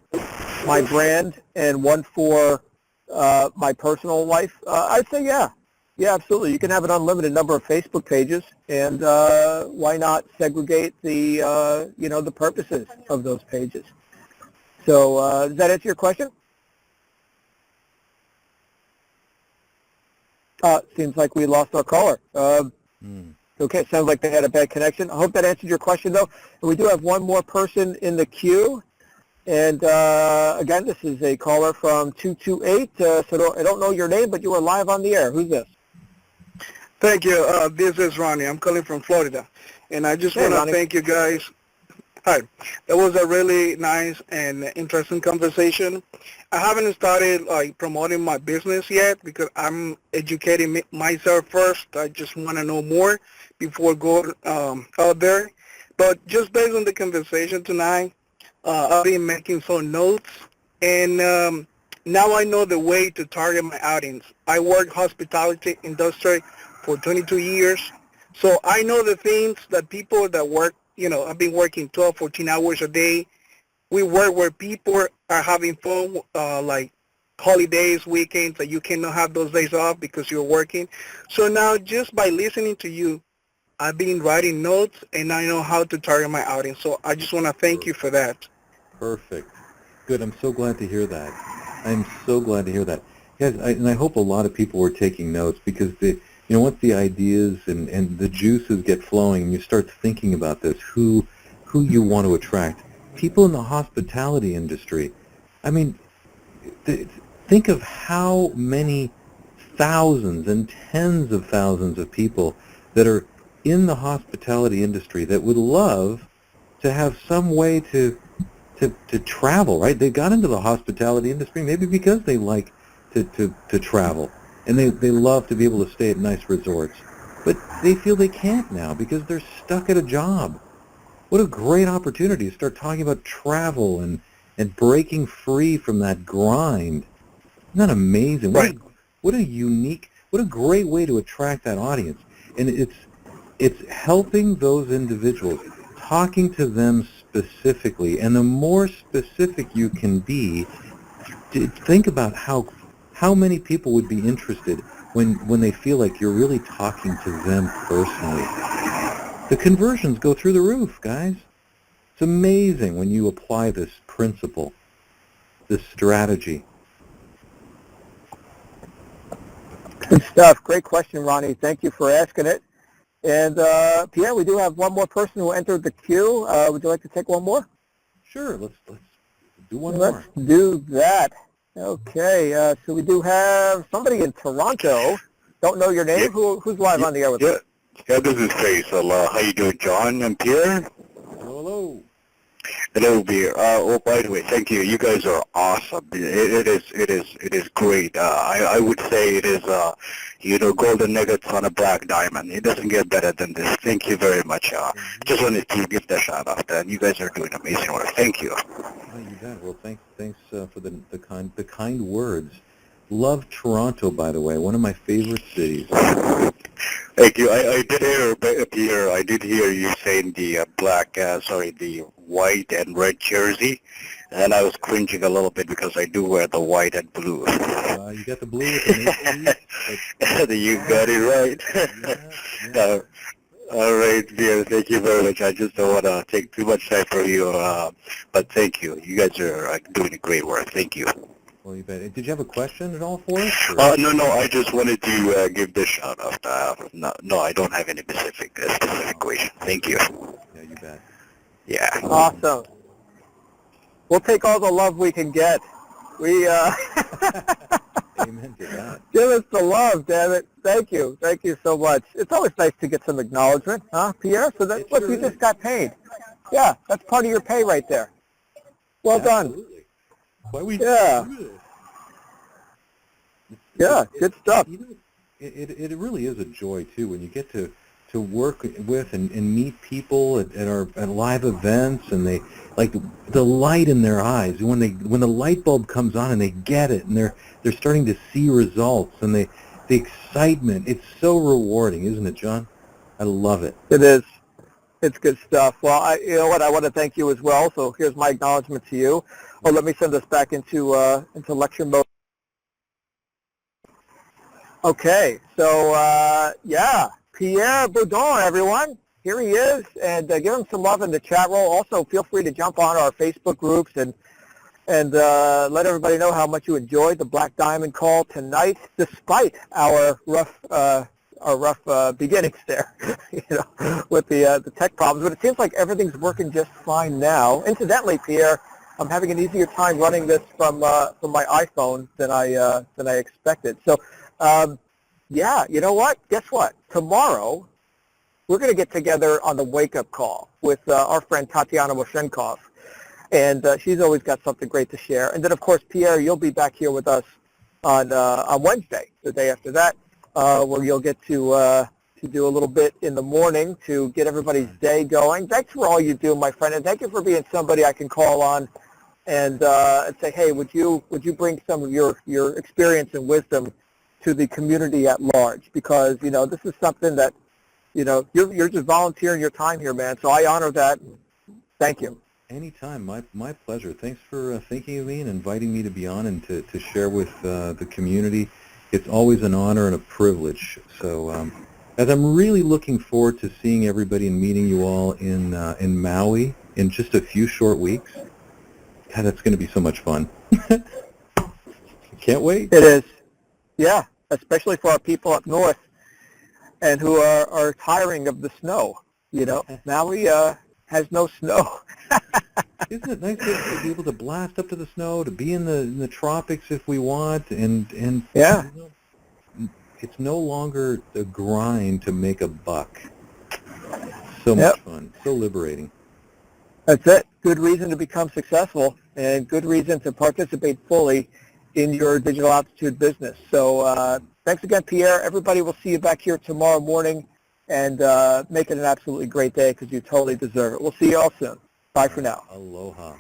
my brand and one for my personal life? I'd say yeah. Yeah, absolutely. You can have an unlimited number of Facebook pages, and why not segregate the, the purposes of those pages? So does that answer your question? Seems like we lost our caller. Okay, sounds like they had a bad connection. I hope that answered your question, though. And we do have one more person in the queue. And again, this is a caller from 228. So I don't know your name, but you are live on the air. Who's this? Thank you. This is Ronnie. I'm calling from Florida. And I just want to thank you guys. Hi. That was a really nice and interesting conversation. I haven't started promoting my business yet because I'm educating myself first. I just want to know more before going out there. But just based on the conversation tonight, I've been making some notes, and now I know the way to target my audience. I work hospitality industry for 22 years, so I know the things that people that work, I've been working 12, 14 hours a day. We work where people are having fun, like holidays, weekends, that you cannot have those days off because you're working. So now just by listening to you, I've been writing notes, and I know how to target my audience. So I just want to thank you for that. Perfect. Good. I'm so glad to hear that. I'm so glad to hear that. Yes, and I hope a lot of people were taking notes because once the ideas and the juices get flowing and you start thinking about this, who you want to attract. People in the hospitality industry. I mean, think of how many thousands and tens of thousands of people that are in the hospitality industry that would love to have some way to travel, right? They got into the hospitality industry maybe because they like to travel, and they love to be able to stay at nice resorts. But they feel they can't now because they're stuck at a job. What a great opportunity to start talking about travel and breaking free from that grind. Isn't that amazing? Right. What a great way to attract that audience. And it's helping those individuals, talking to them specifically, and the more specific you can be, think about how many people would be interested when they feel like you're really talking to them personally. The conversions go through the roof, guys. It's amazing when you apply this principle, this strategy. Good stuff. Great question, Ronnie. Thank you for asking it. And Pierre, we do have one more person who entered the queue. Would you like to take one more? Sure. Let's do one more. Let's do that. Okay. So we do have somebody in Toronto. Don't know your name. Yeah. Who's live on the air with us? Yeah, this is Faisal. How you doing, John and Pierre? Hello. Hello, Pierre. Oh, by the way, thank you. You guys are awesome. It is great. I would say it is, golden nuggets on a black diamond. It doesn't get better than this. Thank you very much. Just wanted to give the shout out, and you guys are doing amazing work. Thank you. Oh, you bet. Well, thanks for the kind words. Love Toronto, by the way. One of my favorite cities. Thank you. I did hear, Pierre, I did hear you saying the the white and red jersey, and I was cringing a little bit because I do wear the white and blue. You got the blue with the maple leaf? You got it right. Yeah. All right, Pierre, thank you very much. I just don't want to take too much time from you, but thank you. You guys are doing great work. Thank you. Well, you bet. Did you have a question at all for us? No, I just wanted to give this shout out. No, I don't have any specific question. Thank you. Yeah, you bet. Yeah. Awesome. We'll take all the love we can get. We Amen to that. give us the love, damn it. Thank you. Thank you so much. It's always nice to get some acknowledgement, huh, Pierre? So that look, you just got paid. Yeah, that's part of your pay right there. Well done. Why we Yeah. do this? Yeah, good stuff. It really is a joy too when you get to work with and meet people at live events, and they like the light in their eyes when the light bulb comes on and they get it, and they're starting to see results, and the excitement. It's so rewarding, isn't it, John? I love it. It is. It's good stuff. Well, you know what? I want to thank you as well. So here's my acknowledgement to you. Oh, let me send this back into lecture mode. Okay. So yeah, Pierre Beaudoin, everyone. Here he is, and give him some love in the chat roll. Also, feel free to jump on our Facebook groups and let everybody know how much you enjoyed the Black Diamond call tonight, despite our rough beginnings there, you know, with the tech problems. But it seems like everything's working just fine now. Incidentally, Pierre, I'm having an easier time running this from my iPhone than I expected. So, yeah, you know what? Guess what? Tomorrow, we're going to get together on the wake-up call with our friend Tatiana Moshenkov. And she's always got something great to share. And then, of course, Pierre, you'll be back here with us on Wednesday, the day after that, where you'll get to do a little bit in the morning to get everybody's day going. Thanks for all you do, my friend, and thank you for being somebody I can call on and say, hey, would you bring some of your experience and wisdom to the community at large? Because, you know, this is something that, you know, you're just volunteering your time here, man. So I honor that. Thank you. Anytime, my pleasure. Thanks for thinking of me and inviting me to be on and to share with the community. It's always an honor and a privilege. So as I'm really looking forward to seeing everybody and meeting you all in Maui in just a few short weeks, God, that's going to be so much fun. Can't wait. It is. Yeah, especially for our people up north and who are tiring of the snow. You know, Maui has no snow. Isn't it nice to be able to blast up to the snow, to be in the tropics if we want, and yeah, you know, it's no longer a grind to make a buck. So much fun, so liberating. That's it. Good reason to become successful and good reason to participate fully in your digital altitude business. So thanks again, Pierre. Everybody, will see you back here tomorrow morning, and make it an absolutely great day because you totally deserve it. We'll see you all soon. Bye for now. Aloha.